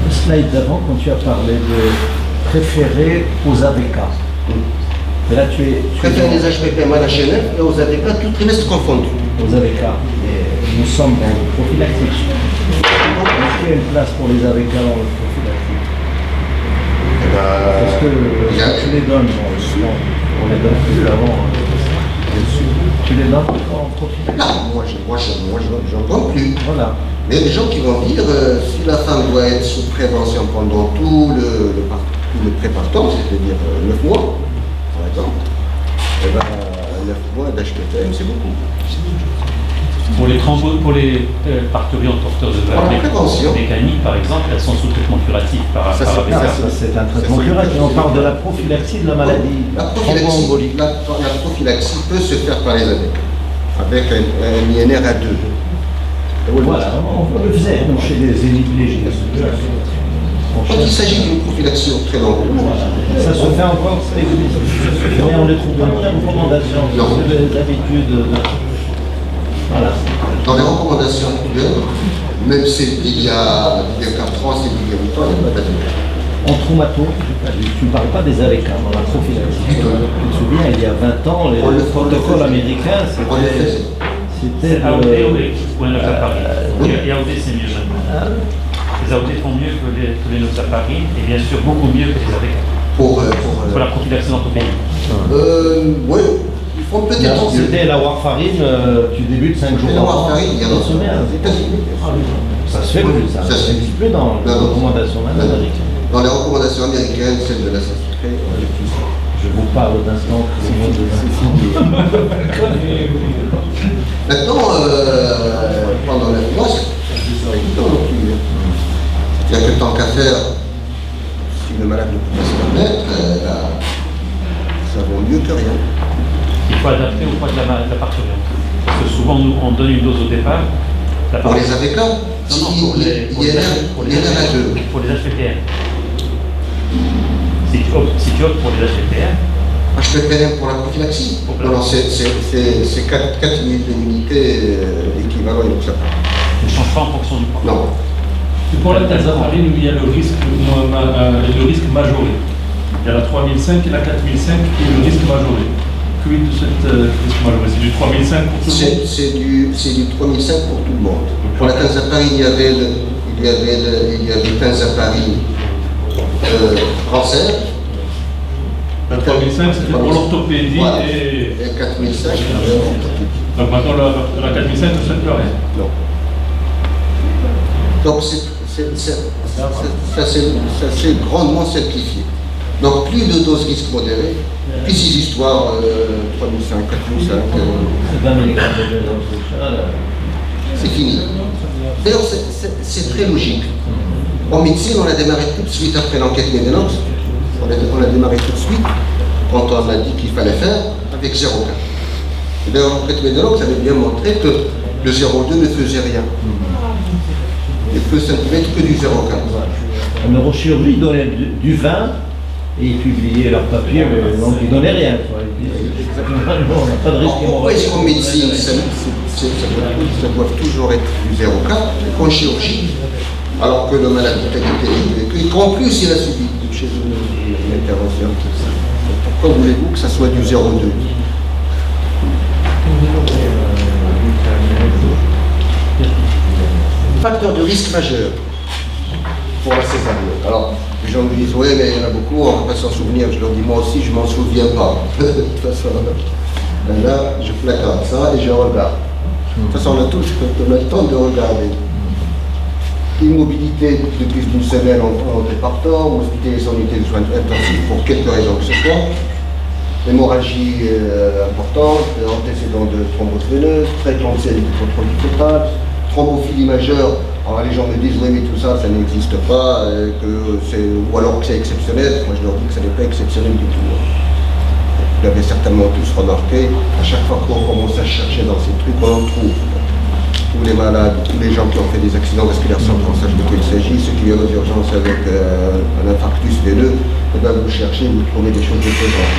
D: Le slide d'avant, quand tu as parlé de préférer aux AVK. Et là, tu
A: préférer les HPPM à la HNF et aux AVK tout trimestre confondu.
D: Aux AVK. Et nous sommes dans le prophylactique. Est-ce qu'il y a une place pour les AVK dans le prophylactique? Parce que tu les donnes, on les donne plus avant. Tu les donnes encore en prophylactique?
A: Non, moi j'en donne plus.
D: Voilà.
A: Mais il y a des gens qui vont dire si la femme doit être sous prévention pendant tout le prépartum, c'est-à-dire 9 mois, par exemple, 9 mois d'HPPM, c'est beaucoup.
B: Pour les parturientes porteuses de
A: prévention
B: mécanique, par exemple, elles sont sous traitement curatif par AVK.
D: C'est un traitement curatif. On parle de la prophylaxie de la maladie.
A: La prophylaxie peut se faire par les AVK, avec un INR à 2.
D: Voilà, on le faisait chez les hémiplégiques.
A: Quand il s'agit d'une prophylaxie très longue,
D: ça se fait encore, mais on les trouve dans les recommandations, les habitudes. Voilà.
A: Dans les recommandations actuelles, même il y a 4 ans, c'est il y a 8 ans, il n'y a pas d'AVK.
D: En traumato, tu ne parles pas des AVK dans la prophylaxie. Tu te souviens, il y a 20 ans, le protocole américain, c'était
B: AOD ou enoxaparine. Et AOD, c'est mieux maintenant. Les AOD font mieux que les enoxaparines et bien sûr beaucoup mieux que les AVK. Pour la prophylaxie d'orthopédie.
A: Oui, ils font peut-être mieux.
D: C'était la warfarine, tu débutes 5 jours.
A: La warfarine, il y a aux États-Unis.
D: Ça se fait plus, ça n'existe plus dans les recommandations américaines.
A: Dans les recommandations américaines, celle de la Saint-Sucré,
D: je vous parle d'instant
A: Maintenant, pendant 9 mois, c'est pas évident non plus. Il n'y a que tant qu'à faire, si le malade ne peut pas se permettre, ça vaut mieux que coûte rien.
B: Il faut adapter au poids de la parturiente. Parce que souvent, nous, on donne une dose au départ.
A: Pour les AVK,
B: pour les HPPR. Si tu optes pour les HPPR,
A: HPPR pour la prophylaxie. Non, c'est 4000 unités équivalent inoxaparine.
B: ne change pas en fonction du poids.
A: Non.
C: Et pour la tazapharine, il y a le risque majoré. Il y a la 3005 et la 4005 qui est le risque majoré. Quid de cette risque majoré? C'est du 3005 pour tout le monde?
A: C'est du 3005 pour tout le monde. Pour la tazapharine, il y avait tazapharine français.
C: La 3005, c'était pour l'orthopédie
A: voilà.
C: Et
A: 4005.
C: Donc maintenant, la 4005 ne sert plus à rien.
A: Non. Donc ça s'est grandement simplifié. Donc plus de doses risque modérée, puis ces histoires 3005, 4005.
D: 20 mg de
A: C'est fini. D'ailleurs, c'est très logique. En médecine, on a démarré tout de suite après l'enquête Medenox. On a démarré tout de suite quand on a dit qu'il fallait faire avec 0,4. Et d'ailleurs, l'enquête Medenox avait bien montré que le 0,2 ne faisait rien. Il peut s'imprimer que du 0,4.
D: En neurochirurgie, ils donnaient du vin et ils publiaient leur papier, mais donc ils ne donnaient rien. Exactement, on n'a pas de risque.
A: Pourquoi est-ce qu'en médecine, ça doit toujours être du 0,4 qu'en chirurgie, alors que le malade est et qu'en plus il a subi chez une intervention? Pourquoi voulez-vous que ça soit du 0,2? Facteur de risque majeur pour la césarienne. Alors, les gens me disent, oui, mais il y en a beaucoup, on ne va pas s'en souvenir. Je leur dis, moi aussi, je ne m'en souviens pas. De toute façon, là, je placard ça et je regarde. De toute façon, on a le temps de regarder. Immobilité de plus d'une semaine en département, hospitalisation en unité de soins intensifs pour quelque raison que ce soit. Hémorragie importante, antécédent de thrombose veineuse, préclampsie du contrôle du total, thrombophilie majeure. Alors les gens me disent oui mais tout ça, ça n'existe pas, ou alors que c'est exceptionnel. Moi je leur dis que ça n'est pas exceptionnel du tout. Vous l'avez certainement tous remarqué, à chaque fois qu'on commence à chercher dans ces trucs, on en trouve. Tous les malades, tous les gens qui ont fait des accidents vasculaires sans qu'on sache de quoi il s'agit, ceux qui viennent aux urgences avec un infarctus veineux, et bien vous cherchez, vous trouvez des choses de ce genre.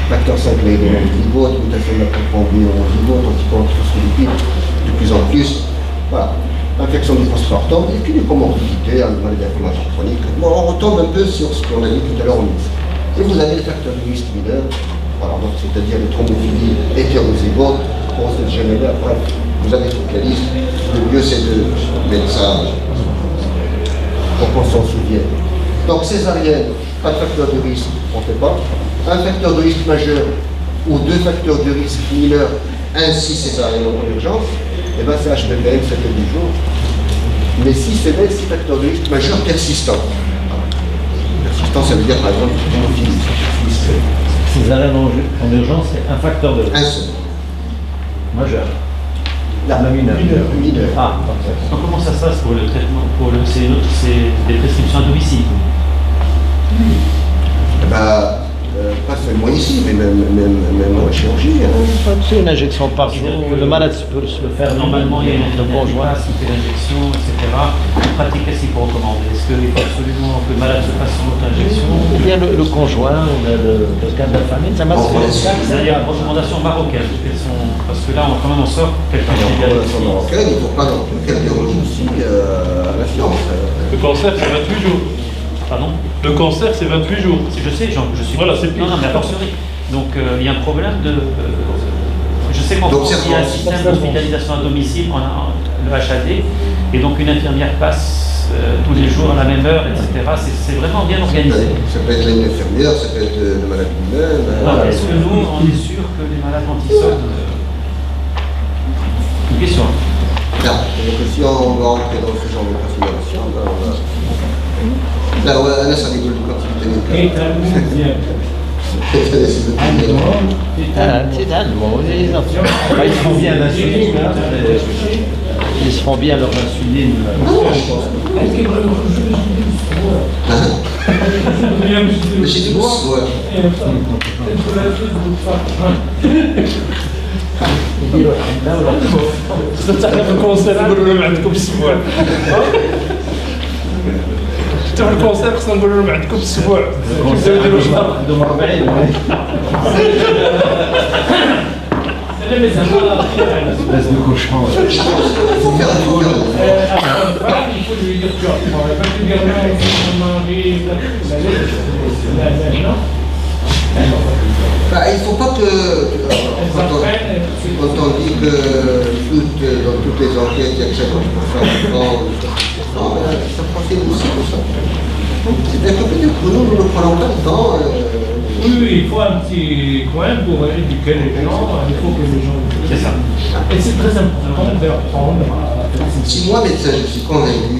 A: Facteur 5 zygote, mutation de la prothrombine en zygote, anticorps phospholipide, de plus en plus. Voilà. Infection du postpartum et puis les comorbidités, maladie inflammatoire chronique. Bon, on retombe un peu sur ce qu'on a dit tout à l'heure en mise. Et vous avez les facteurs de risque mineurs, voilà, c'est-à-dire les thrombophilies hétérozygotes, grossesse gémellaire, bref, vous avez toute la liste. Le mieux c'est de mettre ça pour qu'on s'en souvienne. Donc césarienne, pas de facteur de risque, on ne fait pas. Un facteur de risque majeur ou deux facteurs de risque mineurs, ainsi césarienne en urgence, et bien c'est HPPM, c'est que 10 jours. Mais si c'est des 6 facteurs de risque majeurs persistants. Persistant, ça veut dire par exemple hémophilie.
D: Césarienne en urgence, c'est un facteur de risque.
A: Un seul.
D: Majeur.
A: Là, mineur.
D: Ah, parfait.
B: Donc, comment ça se passe pour le traitement? C'est des prescriptions à domicile.
A: Pas seulement ici, mais même en chirurgie.
D: C'est une injection par jour. Le malade peut se le faire.
B: Normalement, il y a une infirmière qui fait l'injection, etc. En pratique, qu'est-ce qu'il faut recommander? Est-ce qu'il faut absolument que le malade se fasse son auto-injection?
D: Ou bien le conjoint, ou quelqu'un de la famille, ça marche.
B: C'est-à-dire une recommandation marocaine. Parce que là, quand même, on sort quelqu'un qui vient
A: ici. Marocaine, il ne faut pas non plus qu'elle déroge aussi à la science.
C: Le cancer, c'est 28 jours.
B: Pardon?
C: Le cancer, c'est 28 jours.
B: Je sais, je suis.
C: Voilà, c'est pire.
B: Non, mais a fortiori. Donc, il y a un problème de. Je sais qu'en France, il y a un système d'hospitalisation à domicile, le HAD, et donc une infirmière passe tous les jours à la même heure, etc. C'est vraiment bien organisé.
A: Ça peut être une infirmière, ça peut être le malade lui-même.
B: Voilà. Est-ce que nous, on est sûr que les malades, quand ils sortent. Une question.
A: Là, donc si on va entrer dans ce genre de considération, là, ça rigole quand il était
D: C'est allemand, ils se font bien l'insuline. Ils se font bien leur insuline.
A: ماشي ديك الصبوع.
F: يديروا حنا ولا
C: حتى حنا في الكونسير نقولوا لهم عندكم السبوع. حتى في الكونسير خصنا نقولوا لهم عندكم السبوع. يديروا شهر.
F: عندهم 40 بس دو كوشون.
A: Il faut faire un il faut pas que, quand on dit que dans toutes les enquêtes, il y a que 50% de temps, non, ça profite aussi pour ça. C'est-à-dire que peut-être que nous ne prenons pas le temps.
G: Oui, il faut un petit coin pour éduquer les gens, il faut que les gens...
B: C'est ça.
G: Et c'est très important d'apprendre.
A: Si moi, médecin, je suis convaincu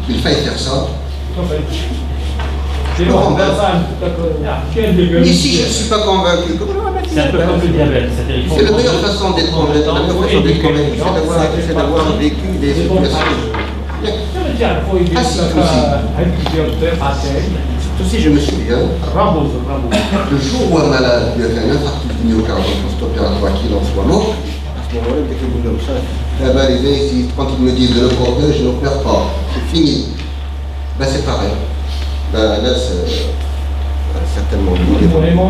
A: qu'il faille faire ça, mais si je ne suis pas convaincu,
B: C'est un peu comme le diabète. C'est-à-dire qu'il faut
A: c'est la meilleure
B: prendre le temps.
A: façon d'être convaincu, c'est d'avoir vécu des situations. Aussi, je me souviens, le jour où un malade lui a fait un infarctus du myocarde en post-opératoire qu'il en soit mort, à ce moment-là, dès que vous comme ça, les gens, quand ils me disent de l'opérer, je n'opère pas, c'est fini. Ben c'est pareil. Ben là, c'est certainement
G: On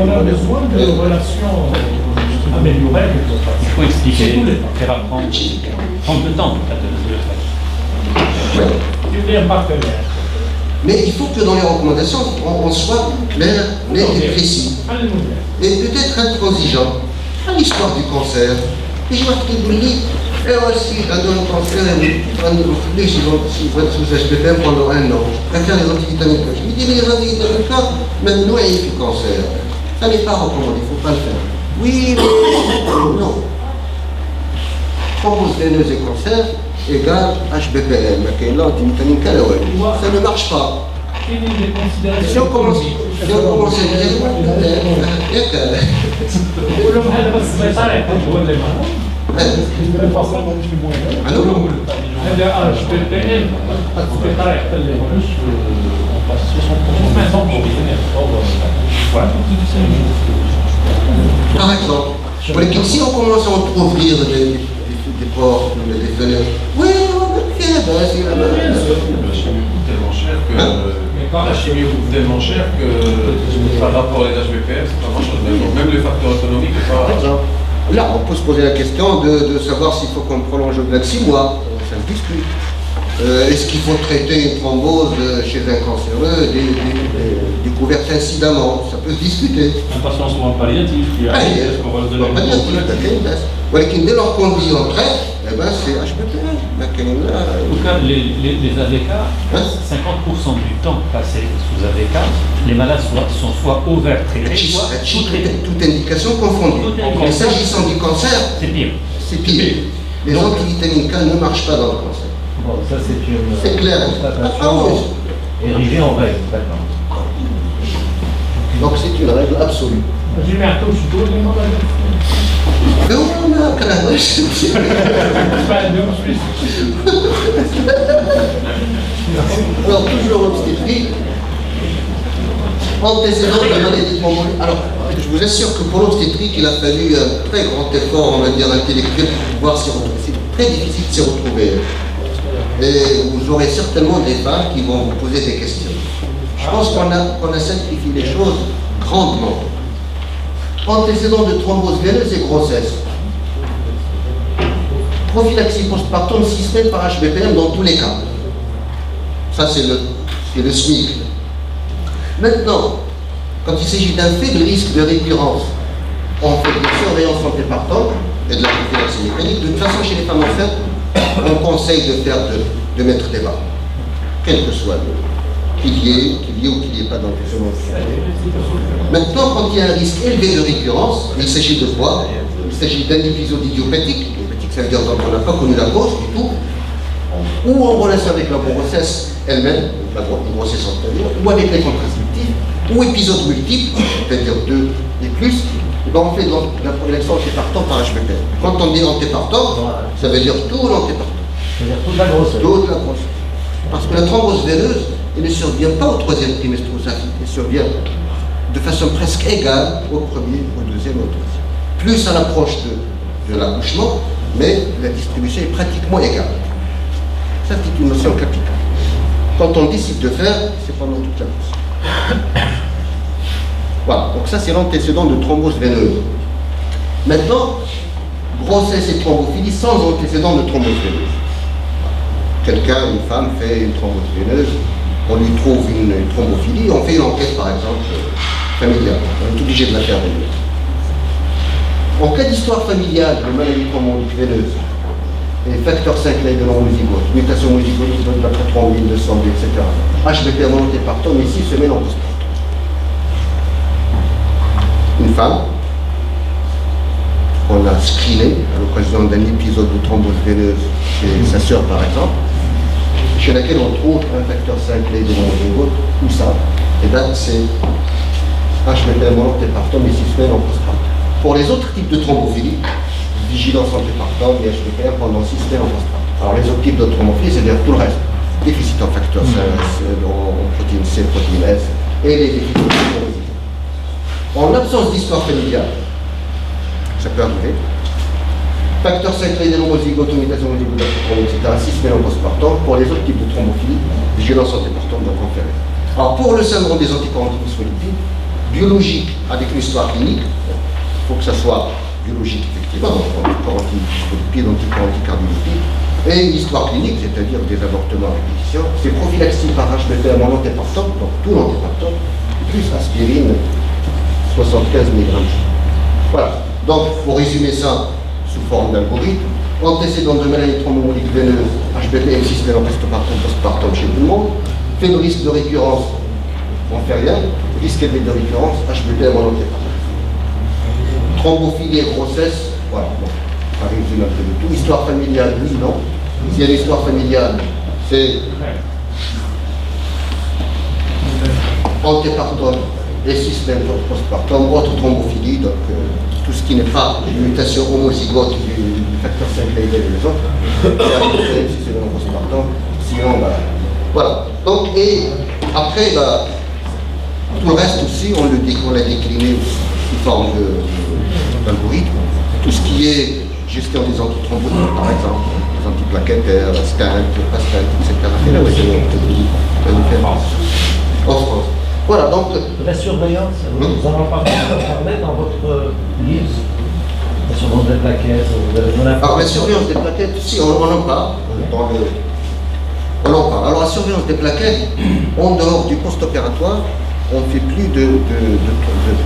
G: a besoin de relations améliorées.
B: Il faut expliquer, faire apprendre, prendre le temps de le faire.
A: Ouais.
G: Tu es un partenaire.
A: Mais il faut que dans les recommandations, on soit clair, net et précis. Et peut-être intransigeant. À l'histoire du cancer, les gens qui vous disent, et aussi, dans le cancer, ils vont sous HPPM pendant 1 an. Préfère les antivitamines. Je lui dis, mais les antivitamines, même nous, il y a du cancer. Ça n'est pas recommandé, il ne faut pas le faire. Oui, mais non. Thrombose veineuse et cancer égale HBPM, l'antivitamine K, ça ne marche pas. Si on commence à dire, par exemple, si on commence à ouvrir des portes, des fenêtres, oui, on va faire, c'est la même.
H: Tellement cher que la chimie coûte tellement cher que par rapport aux HBPM, c'est pas grand-chose. Même le facteur économique n'est pas...
A: Là, on peut se poser la question de savoir s'il faut qu'on prolonge au-delà de 6 mois. Ça se discute. Est-ce qu'il faut traiter une thrombose chez un cancéreux découverte incidemment? Ça peut se discuter.
C: Un patient souvent palliatif qui a est-ce qu'on va le donner
A: dès lors qu'on dit on traite, eh ben c'est HPPM.
B: En tout cas, les AVK, 50% du temps passé sous AVK, les malades sont soit ovaires traités, soit sous-traités.
A: Toute indication confondue. Mais s'agissant du cancer,
B: c'est pire.
A: C'est pire. Les antivitamines K ne marchent pas dans le cancer.
F: Bon, ça c'est une
A: clair.
F: constatation érigée en règle, d'accord.
A: Donc c'est une règle absolue. Alors toujours l'obstétrique, antécédent de maladie thrombolique. Alors je vous assure que pour l'obstétrique, il a fallu un très grand effort, on va dire, intellectuel pour pouvoir s'y retrouver. C'est très difficile de s'y retrouver. Et vous aurez certainement des femmes qui vont vous poser des questions. Je pense qu'on a simplifié les choses grandement. Antécédent de thrombose veineuse et grossesse. Prophylaxie postpartum système par HBPM dans tous les cas. Ça, c'est le SMIC. Maintenant, quand il s'agit d'un faible risque de récurrence, on fait de la surveillance antépartum et de la prophylaxie mécanique. De toute façon, chez les femmes enceintes, on conseille de mettre des bas, quel que soit qu'il y ait ou qu'il n'y ait pas d'empêchement. Maintenant, quand il y a un risque élevé de récurrence, il s'agit de quoi? Il s'agit d'un épisode idiopathique, ça veut dire dont on n'a pas connu la cause du tout, ou en relation avec la grossesse elle-même, la grossesse antérieure, ou avec les contraceptifs, ou épisode multiple, c'est-à-dire 2 et plus, et ben on fait la prophylaxie antépartum par HPPM. Quand on dit antépartum, ça veut dire tout l'antépartum.
F: C'est-à-dire toute la grossesse.
A: Toute la grossesse. Parce que la thrombose veineuse il ne survient pas au troisième trimestre ou ça, il survient de façon presque égale au premier, au deuxième, au troisième. Plus à l'approche de l'accouchement, mais la distribution est pratiquement égale. Ça, c'est une notion capitale. Quand on décide de faire, c'est pendant toute la course. Voilà, donc ça c'est l'antécédent de thrombose veineuse. Maintenant, grossesse et thrombophilie sans antécédent de thrombose veineuse. Quelqu'un, une femme, fait une thrombose veineuse, on lui trouve une thrombophilie, on fait une enquête par exemple familiale, on est obligé de la faire venir. En cas d'histoire familiale de maladie thrombolytique veineuse, et facteur 5 de non-homozygote, mutation homozygote, de la thrombine, de sang, etc. HBP à volonté partum et 6 semaines en postpartum. Une femme qu'on a screenée à l'occasion d'un épisode de thrombose veineuse chez sa sœur par exemple, chez laquelle on trouve un facteur 5 de non-homozygote, où ça, et bien c'est HBP à volonté partum et 6 semaines en postpartum. Pour les autres types de thrombophilie, vigilance antépartum et HBPR pendant 6 semaines en postpartum. Alors les autres types de thrombophilie, c'est-à-dire tout le reste. Déficit en facteur 5, en protéine C, protéine S, et les déficits de thrombophilie. En absence d'histoire familiale, ça peut arriver. Facteur 5 de l'homozygote, mutation homozygote, etc. 6 semaines en postpartum. Pour les autres types de thrombophilie, vigilance antépartum doit conférer. Alors pour le syndrome des anticorps antiphospholipides, biologique avec une histoire clinique, il faut que ça soit biologique effectivement, donc anticorps antiphospholipides, anticorps anticardiolipides, et une histoire clinique, c'est-à-dire des avortements à répétition, c'est prophylaxie par HBP en antépartum, donc tout l'antépartum, plus aspirine, 75 mg. Voilà, donc pour résumer ça sous forme d'algorithme, antécédent de maladie thromboembolique veineuse, HBP M6 en postpartum chez tout le monde, fait le risque de récurrence, on fait rien, risque élevé de récurrence, HBP en antépartum. Thrombophilie et grossesse, voilà, bon, ça résume un peu de tout. Histoire familiale, oui, non. S'il y a une histoire familiale, c'est antépartum et 6 semaines postpartum, autre thrombophilie, donc tout ce qui n'est pas une mutation homozygote du facteur 5 et les autres, et 6 semaines postpartum, sinon, bah, voilà. Donc, et après, bah, tout le reste aussi, on l'a décliné sous forme d'algorithme. Tout ce qui est gestion des antithrombotiques, par exemple, les antiplaquettaires, stent, pastent, etc. En France. Voilà, donc.
D: La surveillance, vous en parlez dans votre livre, la surveillance des plaquettes, vous avez donné.
A: Alors, la surveillance des plaquettes, si, on en parle. On en parle. Alors, la surveillance des plaquettes, en dehors du post-opératoire, on ne fait plus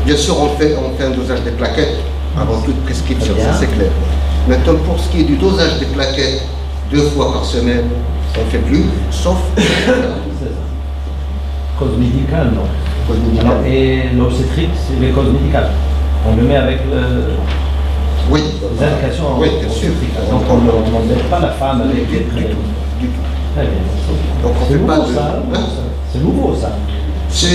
A: bien sûr, on fait un dosage des plaquettes avant toute prescription, ça c'est clair. Maintenant, pour ce qui est du dosage des plaquettes, 2 fois par semaine, on ne fait plus, sauf.
D: Cause médicale, non.
A: Cause médicale.
D: Alors, et l'obstétrique, c'est les causes médicales. On le met avec
A: oui,
D: les indications
A: oui, bien sûr.
D: Donc on n'embête pas la femme avec les prélèvements.
A: Du tout.
D: Très bien.
A: Donc on fait pas de.
D: C'est nouveau ça.
A: Ça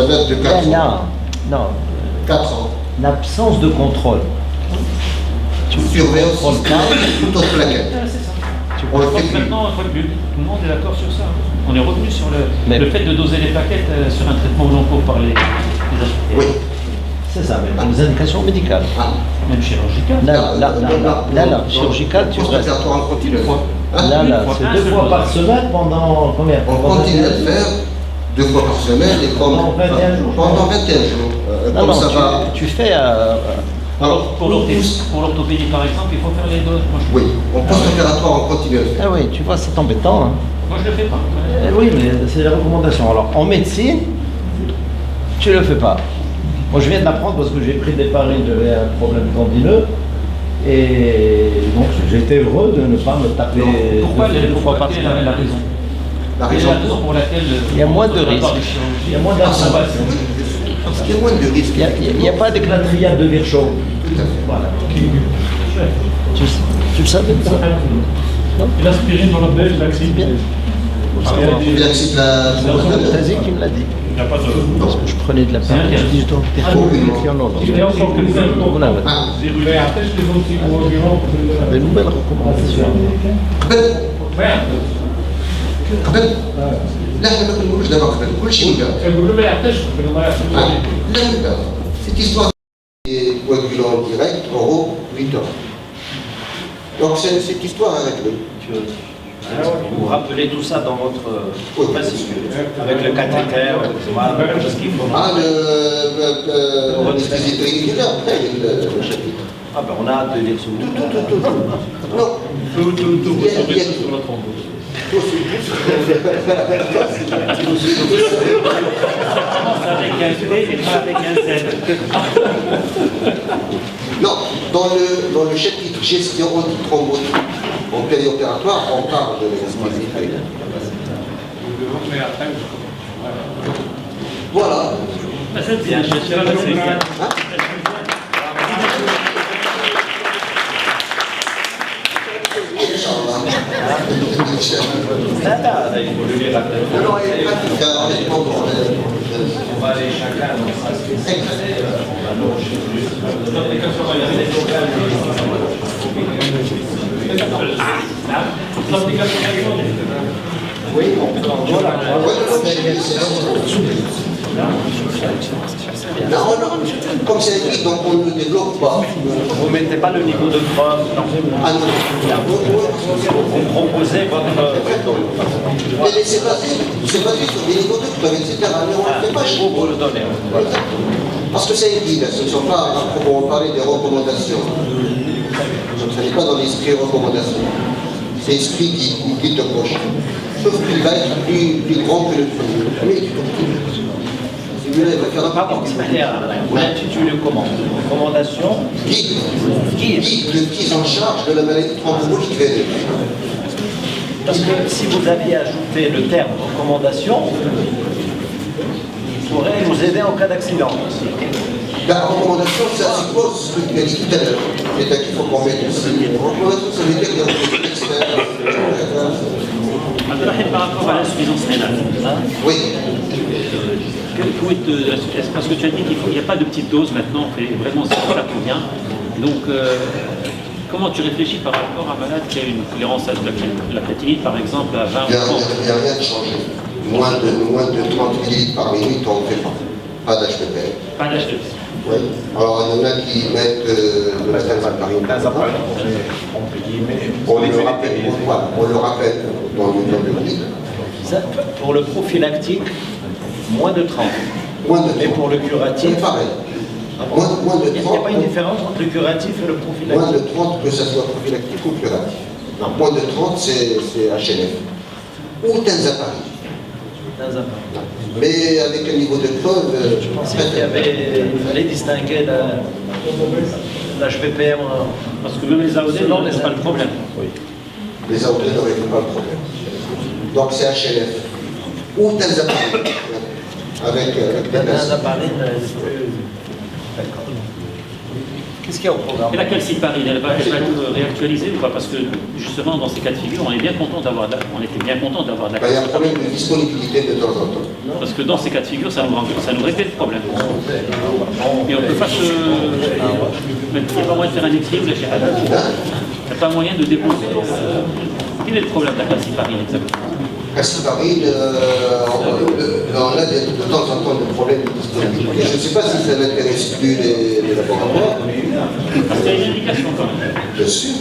A: date de 4 ans.
D: Non.
A: 4 ans.
D: L'absence de contrôle.
A: Surveillance toute autre plaquette. On le fait plus.
B: Maintenant, tout le monde est d'accord sur ça. On est revenu sur le fait de doser les plaquettes sur un traitement long par les HPT.
A: Oui.
D: C'est ça, mais pour les indications médicales.
B: Même chirurgicales.
D: Là, chirurgicales, tu restes.
A: En continu.
D: Là, c'est 2 fois par semaine pendant combien?
A: On continue à le faire 2 fois par semaine et pendant 21 jours. Pendant 21 jours. Comme ça va.
D: Tu fais.
B: Alors, pour l'orthopédie, par exemple, il faut faire les doses.
A: Oui, en post-opératoire, on continue à le faire.
D: Ah oui, tu vois, c'est embêtant. Hein.
B: Moi, je ne le fais pas.
D: Oui, mais c'est la recommandation. Alors, en médecine, tu ne le fais pas. Moi, je viens de l'apprendre parce que j'ai pris des paris, j'avais un problème tendineux. Et donc, j'étais heureux de ne pas me taper
B: pourquoi
D: 2 fois par semaine.
B: La raison.
A: La raison
B: pour laquelle
D: il y a moins de risques. Il y a moins d'informations.
A: Il y a moins de risques.
D: Il n'y a pas d'éclatriade de Virchow.
A: Tout à fait.
D: Voilà. Tu le savais ça?
C: Et l'aspirine dans la belle, l'accès bien.
A: Bien que c'est
D: T'as dit qu'il me l'a dit.
C: Il n'y a pas de.
D: Parce que je prenais de la perte. Je dis, je dois
C: Il y a encore quelqu'un
D: une nouvelle recommandation.
A: قبل لا احنا ما كنقولوش دابا قبل كلشي ولا
G: نقولوا ما يعطيش قبل ما يعطيش.
A: لا لا cette histoire est coagulant en direct euro 8 ans. Donc cette histoire avec lui.
D: Vous rappelez tout ça dans votre fascicule, avec le cathéter, avec tout ce qu'il faut.
A: Ah, l'expository, il est là, après, le chapitre.
D: Ah ben on a hâte de lire ce livre.
A: Non.
C: Tout,
A: Il y a
C: sur la thrombose.
B: Avec un P et pas avec un Z.
A: Non, dans le chapitre gestion antithrombotique en périopératoire, on parle de l'expository. Voilà.
B: C'est bien, je suis là.
D: Là, il faut le lire après.
A: Non, il n'y a pas de cas,
D: On va aller chacun dans sa spécialité.
A: oui, voilà. Non, comme c'est écrit, donc on ne le développe pas.
D: Vous ne mettez pas le niveau de preuve.
A: Ah non.
D: Vous proposez votre.
A: Mais c'est basé sur des niveaux de preuve, etc. Mais on ne fait pas chez
D: Vous le donnez.
A: parce que c'est écrit, ce ne sont pas, on parlait des recommandations. Donc ce n'est pas dans l'esprit recommandation. C'est l'esprit qui te coche. Sauf qu'il va être plus grand que le premier. Si vous voulez, il va faire un
D: Pardon, vous l'intitulez comment? Recommandation
A: guide de prise en charge de la maladie thrombolique veineuse.
D: Parce que si vous aviez ajouté le terme recommandation, il pourrait nous aider en cas d'accident.
A: La recommandation, ça suppose ce que tu as dit tout à l'heure. C'est-à-dire qu'il faut qu'on mette aussi. La recommandation, ça veut dire qu'il y a des experts.
B: Par rapport à l'insuffisance rénale,
A: Oui.
B: parce que tu as dit qu'il n'y a pas de petite dose maintenant, on fait vraiment ça convient. Donc, comment tu réfléchis par rapport à un malade qui a une tolérance à la créatinine, par exemple, à 20
A: Il n'y
B: ou 30?
A: a rien de changé. Moins de 30 millilitres par minute, on ne fait pas. Pas d'HPPL.
B: Pas d'HPPL.
A: Oui. Alors, il y en a qui mettent de la benzalparine. On le rappelle dans le guide.
D: Pour le prophylactique, moins de 30.
A: Moins de 30.
D: Et pour le curatif,
A: c'est pareil. Moins de 30.
D: Il n'y a pas une différence entre le curatif et le prophylactique?
A: Moins de 30, que ce soit prophylactique ou curatif. Non, moins de 30, c'est HLF. Ou tenzaparine. Mais avec un niveau de preuve.
D: Je pensais qu'il fallait distinguer l'HPPM.
B: Parce que même les AOD n'ont pas le problème.
A: Oui. Les AOD ne règlent pas le problème. Donc c'est HLF. Ou tenzaparine. Avec
D: la tenzaparine, d'accord. Qu'est-ce qu'il y a au programme?
B: Et la calciparine, elle va être réactualisée ou pas? Parce que justement, dans ces cas de figure, on était bien content d'avoir de la
A: Il y a un
B: calciparine.
A: problème de disponibilité de temps en temps.
B: Parce que dans ces cas de figure, ça nous répète le problème. Et on ne peut pas se. Il n'y a pas moyen de faire un équilibre, il n'y a pas moyen de développer. Quel est le problème de la calciparine exactement?
A: Calciparine, on a de temps en temps des problèmes de disponibilité. Je ne sais pas si ça n'intéresse plus les laboratoires.
B: Parce qu'il y a une indication quand même.
A: Bien sûr.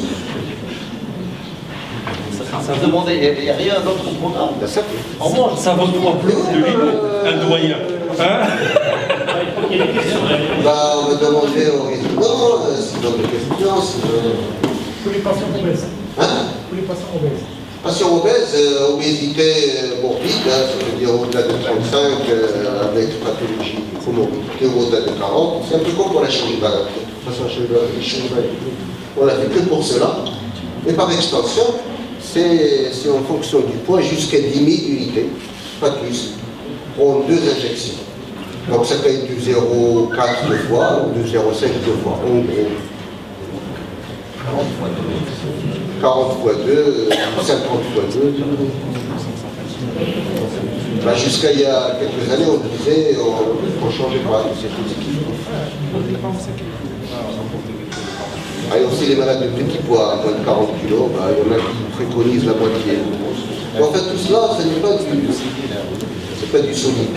D: Ça me demandait, il n'y a rien d'autre au programme.
C: En moi, ça vaut trois plus de l'îlot, un doyen. Hein?
B: Il y a des questions.
A: Bah, on va demander au résident s'ils ont des questions.
G: Pour les patients obèses.
A: Hein?
G: Pour les patients obèses.
A: Patient obèse, obésité morbide, ça veut dire au-delà de 35, avec pathologie comorbidité au-delà de 40. C'est un peu comme pour la chirurgie bariatrique. De toute façon, la chirurgie bariatrique, on l'a fait que pour cela. Et par extension, c'est en fonction du poids jusqu'à 10 000 unités, pas plus, pour 2 injections. Donc ça peut être du 0,4 deux fois ou du 0,5 deux fois, en gros. 40 fois 2, 50 fois 2. Bah, jusqu'à il y a quelques années, on disait qu'on ne changeait pas de ces Ah, et aussi les malades de petit poids, moins de 40 kg, bah, il y en a qui préconisent la moitié. En fait, tout cela, ce n'est pas du solide.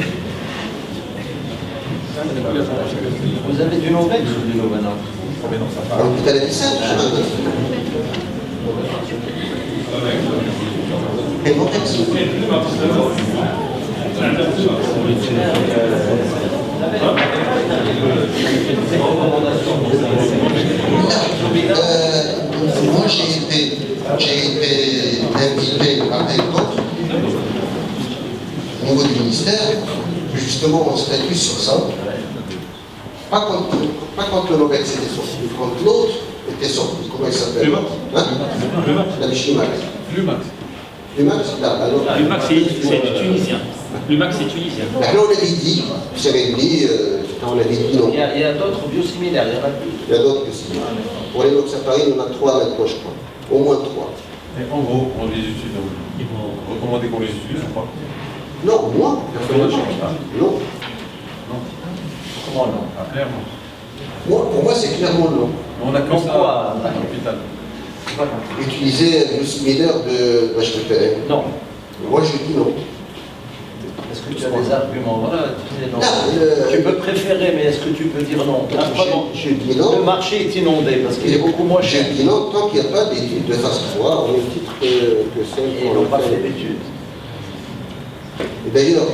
D: Vous avez du Novex ou du Novana?
A: À l'hôpital Edison, et Novex. Moi, j'ai été invité avec d'autres au niveau du ministère, justement, on statue sur ça. Pas quand le Novex était sorti, mais quand l'autre était sorti. Comment il s'appelle?
B: Lumax.
A: La Michimax.
H: Lumax.
A: Lumax,
B: Lumax, c'est du Tunisien. Lumax, c'est tunisien.
A: Là, on avait dit, vous avez dit, on avait dit non.
D: Il y a d'autres biosimilaires, il y en a plus.
A: Il y a d'autres biosimilaires. Pour les noxaparines, on a 3 maintenant, je crois. Au moins 3.
H: Et en gros, on les utilise. Ils vont recommander qu'on les utilise, je crois.
A: Non, moi, personnellement. Non.
H: Comment non? Ah, clairement.
A: Pour moi, c'est clairement non.
H: On a que ça à l'hôpital.
A: Utiliser un biosimilaire de HPPM.
D: Non.
A: Moi, je dis non.
D: Est-ce que tu as des arguments? Voilà, tu dis non.
A: Non,
D: Tu peux préférer, mais est-ce que tu peux dire non?
A: Je dis non.
D: Le marché est inondé parce qu'il est beaucoup moins cher.
A: Je dis non tant qu'il n'y a pas d'études de phase 3 au même titre que celle
D: Et ils n'ont pas fait d'études.
A: Et d'ailleurs,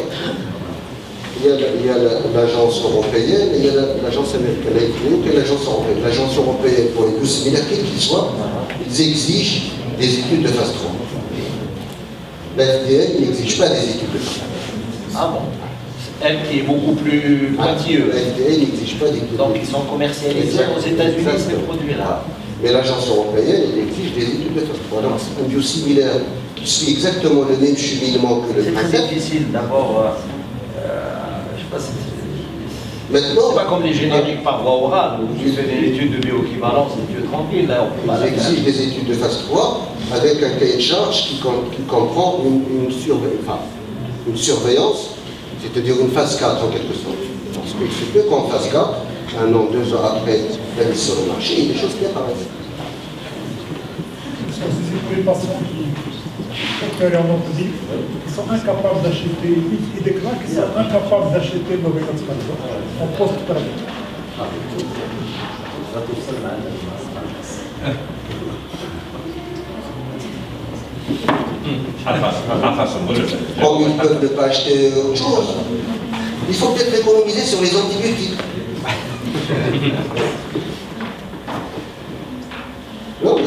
A: il y a l'agence européenne et il y a l'agence américaine. Il y a l'agence européenne. L'agence européenne, pour les biosimilaires, quels qu'ils soient, ils exigent des études de phase 3. La FDA n'exige pas des études de phase 3.
D: Ah bon? Elle qui est beaucoup plus pointilleuse.
A: La FDA n'exige pas d'études de phase 3.
D: Donc ils sont commercialisés aux États-Unis ces produits-là.
A: Mais l'agence européenne, elle exige des études de phase 3. Donc c'est un biosimilaire qui suit exactement le même cheminement que le
D: C'est très
A: principe.
D: difficile d'abord. Je sais pas si
A: Maintenant,
D: c'est pas comme les génériques par voie orale où tu fais des études de bioéquivalence et tu es tranquille. Là, on peut pas
A: ils exigent des études de phase 3 avec un cahier de charge qui comprend une surveillance, c'est-à-dire une phase 4 en quelque sorte. Parce que c'est peu qu'en phase 4, 1 an, 2 ans après la mise sur le marché, il y a des choses qui apparaissent.
I: C'est les patients qui sont incapables d'acheter, ils déclarent qu'ils sont incapables d'acheter Novex par exemple, en post-traitement.
A: Comme ils peuvent ne pas acheter autre chose, il faut peut-être économiser sur les antibiotiques. Non, mais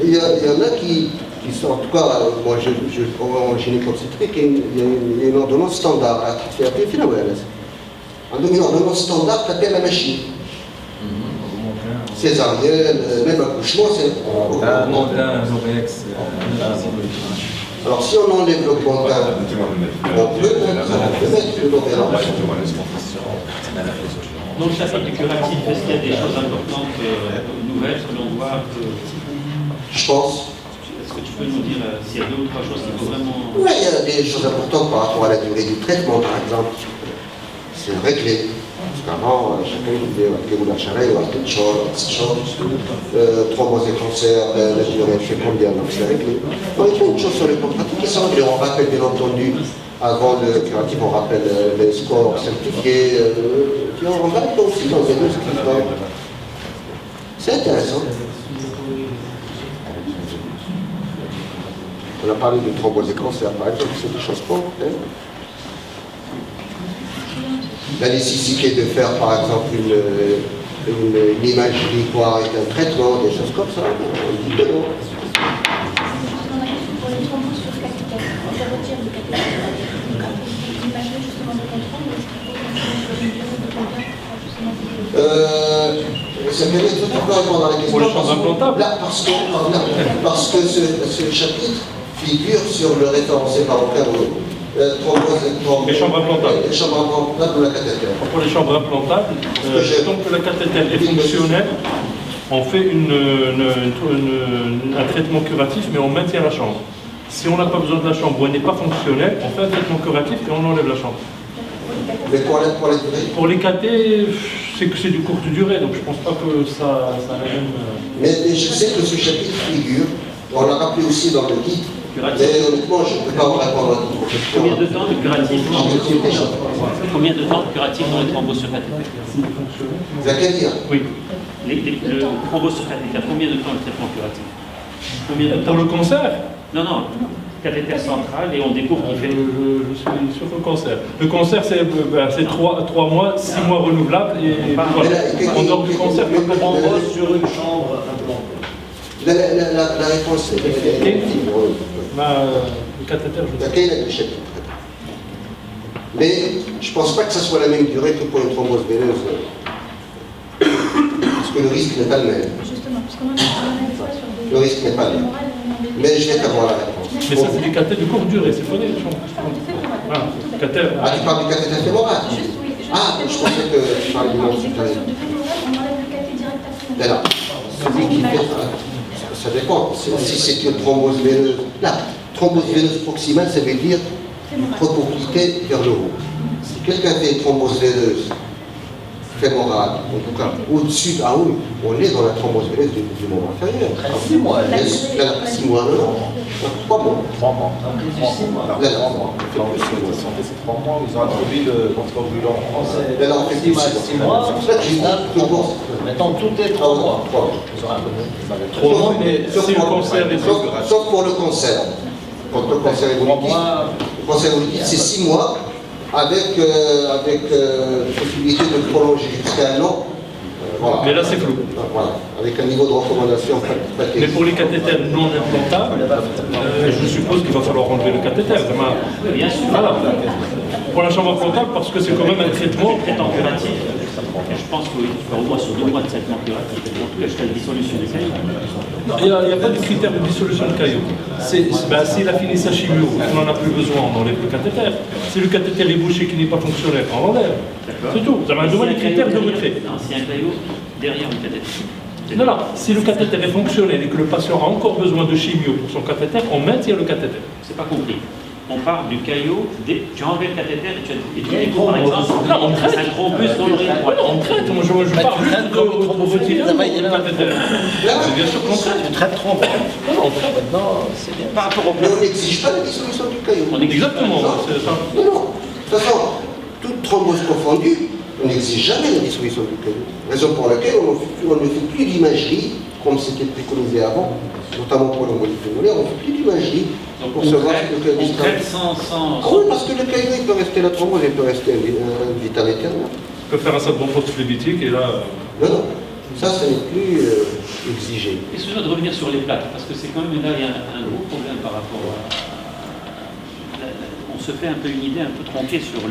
A: il y en a qui sont, en tout cas, moi en gynécologie, il y a une ordonnance standard, là, qui te fait appeler finalement. Une ordonnance standard, tu appelles la machine. Césarienne, même accouchement, c'est. Alors si on enlève le Augmentin, on peut mettre le Novelan.
B: Dans le chapitre du curatif, est-ce qu'il y a des choses importantes, nouvelles, que l'on voit que...
A: Je pense.
B: Est-ce que tu peux nous dire s'il y a 2 ou 3 choses qu'il faut vraiment...
A: Oui, il y a des choses importantes par rapport à la durée du traitement, par exemple. C'est réglé. Parce qu'avant, chacun disait que la charelle, ou quelque chose, thrombose et cancer, la durée fait combien, donc c'est réglé. Donc il y a une chose sur les pratiques qui sont réglées. On rappelle bien entendu, avant le curatif, on rappelle les scores certifiés. On va être aussi dans les 2 équipements. C'est intéressant. On a parlé de thrombose et cancer, par exemple, c'est des choses pour la nécessité de faire, par exemple, une imagerie quoi, avec un traitement, des choses comme ça. On dit que non.
E: Pour les thromboses sur cathéter, on se retire du cathéter. L'imagerie justement de contrôle, est-ce qu'il faut une durée de combien
A: Ça mérite de répondre à la question.
C: Pour les chambres implantables.
A: Là, parce que ce chapitre figure sur le référencé marocain.
C: Les chambres implantables.
A: Les chambres implantables ou la cathéter.
C: Pour les chambres implantables, tant que la cathéter est fonctionnelle, on fait un traitement curatif, mais on maintient la chambre. Si on n'a pas besoin de la chambre ou elle n'est pas fonctionnelle, on fait un traitement curatif et on enlève la chambre.
A: Mais pour les durées.
C: Pour les cathés, sais que c'est du courte durée, donc je pense pas que ça a la même...
A: Mais je sais que ce chapitre figure, on l'a rappelé aussi dans le guide, mais honnêtement, je ne peux pas vous répondre à toutes vos questions.
B: Combien de temps de curatif Combien de temps de curatif dans les thromboses sur cathéter?
A: Zakaria.
B: Oui. Le thrombose sur cathéter, combien de temps le traitement curatif? Combien de temps?
C: Pour le cancer?
B: Non, non. Cathéter central et on découvre qu'il fait...
C: Je suis sur le cancer. Le cancer, c'est 3 mois, 6 mois renouvelables et voilà. On dort du cancer.
D: On pose sur une chambre implantée.
A: La réponse est...
C: Le cathéter, je sais.
A: Il a du chapitre. Mais je ne pense pas que ça soit la même durée que pour une thrombose veineuse. Parce que le risque n'est pas le même.
E: Justement, parce qu'on en a des fois sur des...
A: Le risque n'est pas le même. Mais je vais t'avoir la réponse.
C: Mais ça, c'est des cathéters de courte durée, c'est pas des gens. Cathéter.
A: Ah, tu parles du cathéter fémoral? Ah, je pensais que tu parlais du monde supérieur.
E: Sur du fémoral, on enlève le cathé direct à
A: Alors, celui qui fait ça dépend. Si c'est une thrombose veineuse, là, thrombose veineuse proximale, ça veut dire propensité vers le haut. Si quelqu'un fait une thrombose veineuse fémorale, en tout cas au-dessus, ah oui, on est dans la thrombose veineuse du membre inférieur.
D: 6 mois.
A: Là, 6 mois, non, 3 mois.
F: 3 mois.
A: Là, 3 mois.
F: C'est 3 mois, ils ont introduit le contre-brûlant français.
A: Là, on fait plus 6 mois. C'est pour ça que j'ai dit que bon.
D: Maintenant, tout est 3 mois.
C: 3 mois, mais c'est le cancer des
A: sauf pour le cancer. Pour le cancer évolutif. Le cancer évolutif, c'est 6 mois avec possibilité de prolonger jusqu'à 1 an. Voilà.
C: Mais là, c'est flou.
A: Voilà, avec un niveau de recommandation pas
C: Mais pour les cathéters non implantables, je suppose qu'il va falloir enlever le cathéter.
B: Bien sûr.
C: Voilà. Pour la chambre implantable, parce que c'est quand même un traitement.
B: Traitement curatif. Je pense qu'il faut au moins sur 2 mois de traitement curatif. En tout cas, jusqu'à la dissolution des caillots.
C: Non, il n'y a pas de critère de dissolution de caillots. S'il a fini sa chimio, on n'en a plus besoin, on enlève le cathéter. Si le cathéter est bouché qui n'est pas fonctionnel, on l'enlève. C'est tout. Ça va donner les critères de retrait.
B: Non, s'il y a un caillot derrière le cathéter.
C: Non, non, si le cathéter est fonctionnel et que le patient a encore besoin de chimio pour son cathéter, on maintient le cathéter.
B: C'est pas compris. On parle du caillot, tu as enlevé le cathéter et tu découvres par exemple
C: non, on traite.
B: un thrombus dans le rétro.
C: On traite, moi je parle juste de retirer le cathéter. Bien sûr qu'on traite.
D: Tu traites trop.
C: Non, on traite.
D: Maintenant, c'est bien.
B: Par rapport au
A: Mais on n'exige pas la dissolution du caillot.
C: Exactement, c'est ça.
A: Non, non. De toute façon, toute thrombose confondue, on n'exige jamais la dissolution du caillot. Raison pour laquelle on ne fait plus d'imagerie, comme c'était préconisé avant, notamment pour l'embolie pulmonaire, on ne fait plus d'imagerie pour savoir si le caillot
B: on traite sans...
A: Ah oui, parce que le caillot, il peut rester la thrombose, il peut rester un vitam éternel.
C: On peut faire un syndrome post-phlébitique et là...
A: Non, non. Ça n'est plus exigé.
B: Excusez-moi de revenir sur les plaques, parce que c'est quand même là, il y a un gros problème par rapport à... On se fait un peu une idée un peu tronquée sur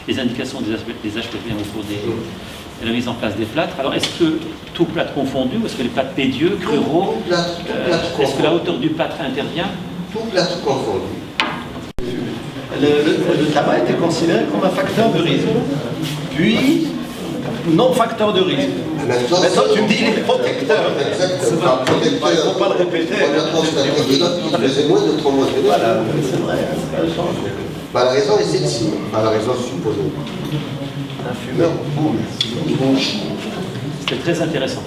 B: les indications des HPV au cours de la mise en place des plâtres. Alors, est-ce que tout plâtre confondu, ou est-ce que les plâtres pédieux, cruraux, est-ce que la hauteur du plâtre intervient?
A: Tout plâtre confondu.
D: Le tabac était considéré comme un facteur de risque. Puis, non facteur de risque. Maintenant, tu me dis, il est protecteur.
A: Exactement.
D: Il ne faut pas le répéter.
A: On a constaté qu'il faisait moins de thrombose veineuse.
D: Voilà, c'est vrai, ça change.
A: Bah, la raison est celle-ci. Bah, la raison supposée.
D: Un fumeur bouge.
A: Il bouge.
B: C'était très intéressant.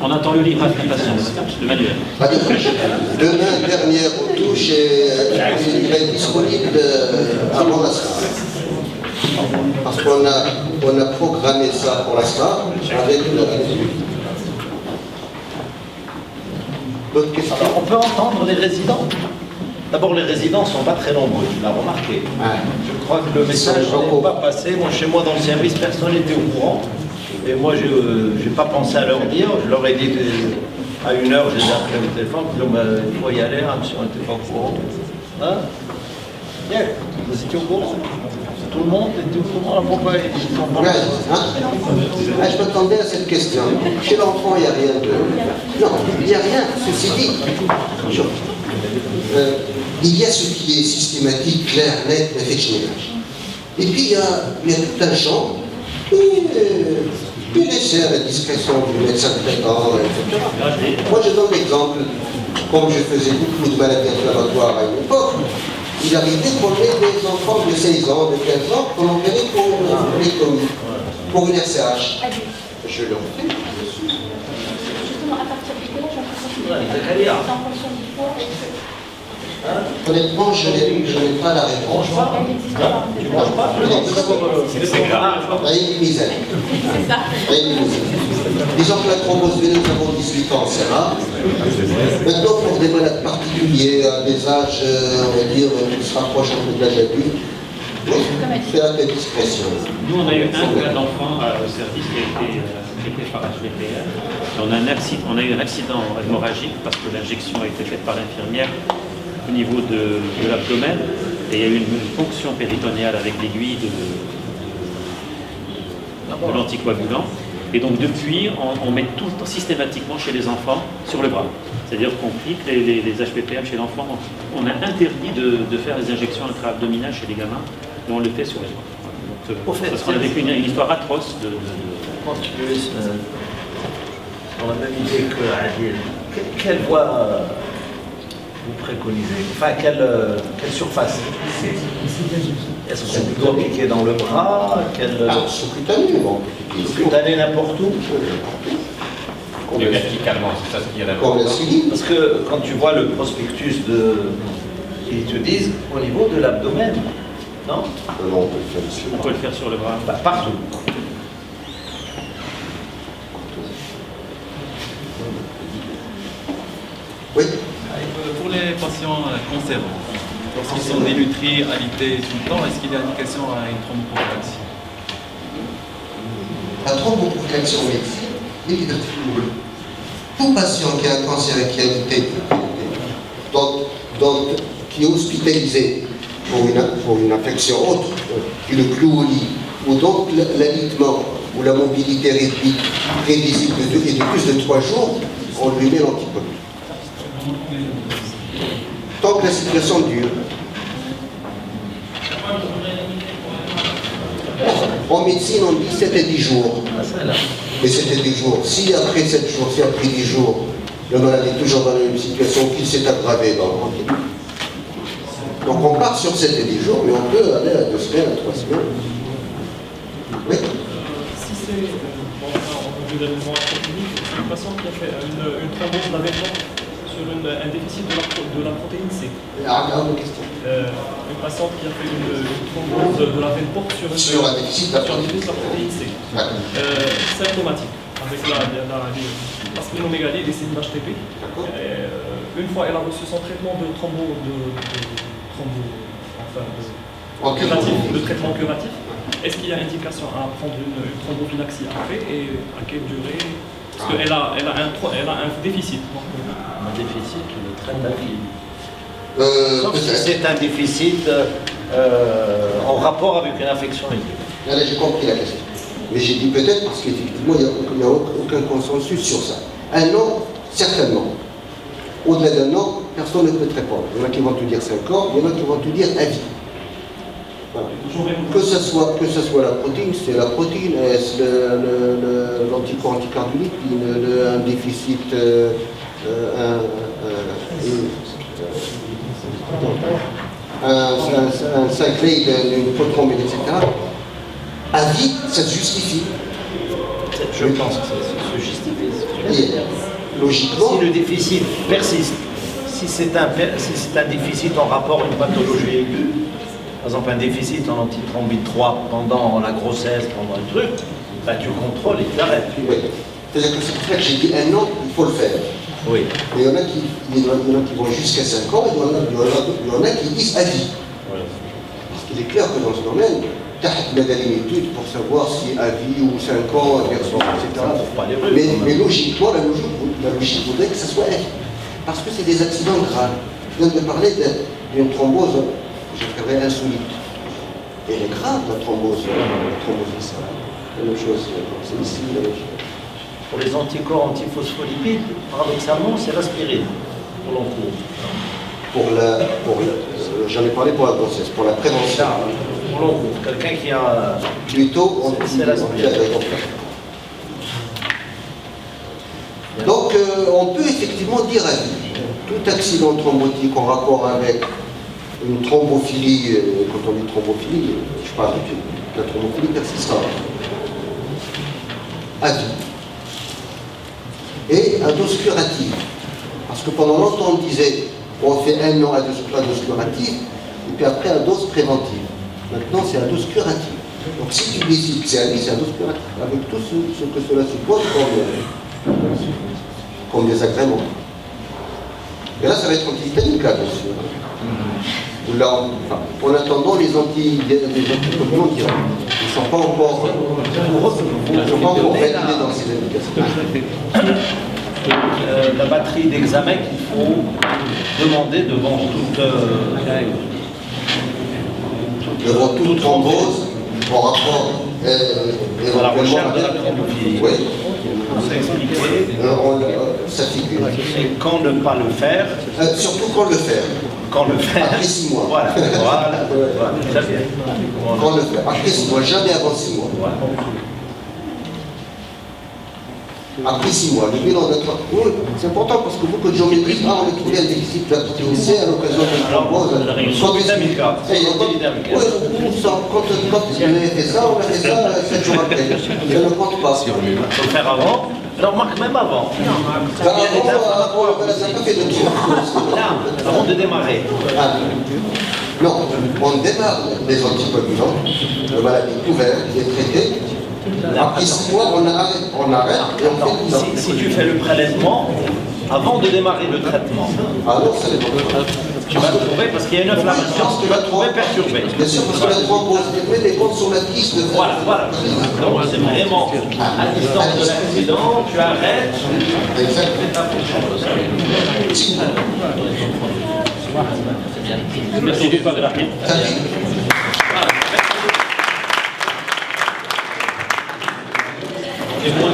B: On attend le livre avec impatience, le manuel.
A: Demain, dernière retouche, il va être disponible avant la soirée. Parce qu'on a programmé ça pour l'instant avec le résumé. D'autres questions?
D: Alors, on peut entendre les résidents. D'abord, les résidents ne sont pas très nombreux, tu l'as remarqué. Je crois que le message n'est pas passé. Moi, chez moi, dans le service, personne n'était au courant. Et moi, je n'ai pas pensé à leur dire. Je leur ai dit à 1h, je les ai appelés au téléphone. Ils ont dit, il faut y aller, monsieur, on n'était pas au courant. Hein? Bien, vous étiez au courant? Tout le monde était au courant? Pourquoi ils sont pas là?
A: Je m'attendais à cette question. Chez l'enfant, il n'y a rien de... Non, il n'y a rien. Ceci dit, il y a ce qui est systématique, clair, net, effet général. Et puis, il y a tout un champ qui est laissé à la discrétion du médecin traitant, etc. Moi, je donne l'exemple, comme je faisais beaucoup de maladies inflammatoires à une époque, il arrivait qu'on ait des enfants de 16 ans, de 15 ans, qu'on enverrait pour l'économie, pour une RCH. Je le refais.
E: Justement, à partir de quel âge on peut considérer en fonction du poids
A: Honnêtement, je n'ai pas la réponse.
E: Elle n'existe pas.
D: Tu manges pas?
B: C'est grave.
E: C'est ça.
A: Disons que la thrombose veineuse avant 18 ans, c'est rare. Maintenant, pour des malades particuliers, à des âges, on va dire, qui se rapprochent un peu de l'âge adulte, c'est à tes discrétions.
B: Nous, on a eu un cas d'enfant au service qui a été traité par HVPR. On a eu un accident hémorragique parce que l'injection a été faite par l'infirmière au niveau de l'abdomen et il y a eu une ponction péritonéale avec l'aiguille de l'anticoagulant. Et donc depuis, on met tout le temps systématiquement chez les enfants sur le bras. C'est-à-dire qu'on pique les HPPM chez l'enfant. On a interdit de faire les injections intra-abdominales chez les gamins, mais on le fait sur les bras. Donc, parce qu'on a vécu une histoire atroce de...
D: Continuer dans la même idée que Adil. Quelle voie vous préconisez? Enfin, quelle surface? Est-ce qu'on doit piquer dans le bras?
A: Sous-cutané, bon.
D: Sous-cutané n'importe où?
H: Verticalement, c'est ça ce qui est
A: Comme la Syrie.
D: Parce que quand tu vois le prospectus ils te disent au niveau de l'abdomen, non?
A: Non, on peut le faire ici.
B: On peut le faire sur le bras.
D: Bah, partout.
A: Oui.
J: Pour les patients cancéreux, lorsqu'ils sont dénutris, alités tout le temps, est-ce qu'il y a indication à une thromboprophylaxie?
A: La thromboprophylaxie en médecine, évidemment. Tout patient qui a un cancer et qui a été qui est hospitalisé pour une infection autre, qui le cloue au lit, ou donc l'alitement ou la mobilité réduite prévisible de plus de 3 jours, on lui met l'anticoagulant. Tant que la situation dure. En médecine, on dit 7 et 10 jours. Mais 7 et 10 jours. Si après 7 jours, si après 10 jours, le malade est toujours dans une situation qui s'est aggravée dans le monde. Donc on part sur 7 et 10 jours, mais on peut aller à 2 semaines, à 3 semaines. Oui.
C: Si c'est une patiente qui a fait une thrombose d'avènement sur un déficit de la protéine C. Une patiente qui a fait une thrombose de la veine porte sur un déficit de la protéine C. Symptomatique, avec la splénomégalie et les signes d'HTP. Une fois elle a reçu son traitement de traitement curatif, est-ce qu'il y a indication à prendre une thrombophylaxie après et à quelle durée? Parce qu'elle a un déficit.
D: Un déficit, le traite la vie. Sauf si c'est un déficit en rapport avec une infection aiguë.
A: Là, j'ai compris la question. Mais j'ai dit peut-être parce qu'effectivement, il n'y a aucun consensus sur ça. Un an, certainement. Au-delà d'un an, personne ne peut te répondre. Il y en a qui vont te dire 5 ans, il y en a qui vont te dire à vie. Voilà. Que ce soit la protéine, c'est la protéine, est-ce l'anticorps anticardiolique, un déficit, un cyclade, une prothrombine, etc. À vie, ça se justifie.
D: Je pense que ça se justifie.
A: Logiquement.
D: Si le déficit persiste, si c'est un déficit en rapport à une pathologie aiguë, par exemple un déficit en antithrombine 3 pendant la grossesse, pendant le truc, bah, tu contrôles et tu arrêtes.
A: Oui. C'est-à-dire que c'est pour ça que j'ai dit un an, il faut le faire.
D: Oui.
A: Mais il y en a qui vont jusqu'à 5 ans, il y en a qui disent à vie.
D: Oui.
A: Parce qu'il est clair que dans ce domaine, tu as une étude pour savoir si à vie ou 5 ans, etc. Mais logiquement, la logique voudrait que ce soit à vie. Parce que c'est des accidents graves. Je viens de parler d'une thrombose, je dirais insolite. Et elle est grave, la thrombose viscérale. La même chose, c'est ici, la même chose.
D: Pour les anticorps antiphospholipides, paradoxalement, c'est l'aspirine pour l'encours.
A: J'en ai parlé pour la grossesse, pour la prévention.
D: Pour l'encours, quelqu'un qui a...
A: Plutôt,
D: c'est l'aspirine.
A: Donc, on peut effectivement dire à vie, tout accident thrombotique en rapport avec une thrombophilie, quand on dit thrombophilie, je parle de la thrombophilie persistante, à vie. Et à dose curative. Parce que pendant longtemps on disait, on fait 1 an à dose curative, et puis après à dose préventive. Maintenant c'est à dose curative. Donc si tu décides que c'est à vie, c'est à dose curative, avec tout ce que cela suppose comme des agréments. Et là ça va être antihistaminique là, bien sûr. Là, en attendant, les anticoagulants diront, ils ne sont pas encore validés dans ces indications.
D: La batterie d'examen qu'il faut demander devant toute thrombose en rapport à la recherche de la thrombophilie.
A: Oui.
D: C'est expliqué.
A: Ça figure.
D: Et quand ne pas le faire.
A: Surtout quand le faire.
D: Quand le faire.
A: Après 6 mois.
D: Voilà. Très bien.
A: Quand le faire. Après 6 mois, jamais avant 6 mois.
D: Voilà.
A: Après 6 mois, le bilan de oui, c'est important parce que beaucoup de gens me disent on a trouvé un déficit de la vitamine C à l'occasion de la thrombose. Quand il avait fait ça, on a fait ça 7 jours après. Je ne compte pas.
D: Il faut le faire avant. Alors, remarque, même avant.
A: Ça n'a pas fait de tour.
D: Avant de démarrer.
A: Non, on démarre les anticoagulants, le maladie couvert, il est traité. Après 6 mois, on arrête et on fait tout ça.
D: Si tu fais le prélèvement, avant de démarrer le traitement,
A: alors ça dépend.
D: tu vas le trouver parce qu'il y a une inflammation, tu vas le trouver perturbé.
A: Bien sûr, parce que la thrombose, elle met des comptes sur la piste.
D: Voilà. Donc c'est vraiment à distance de l'accident, tu arrêtes.
A: Exactement.
B: Merci du pas rapide. Et moi,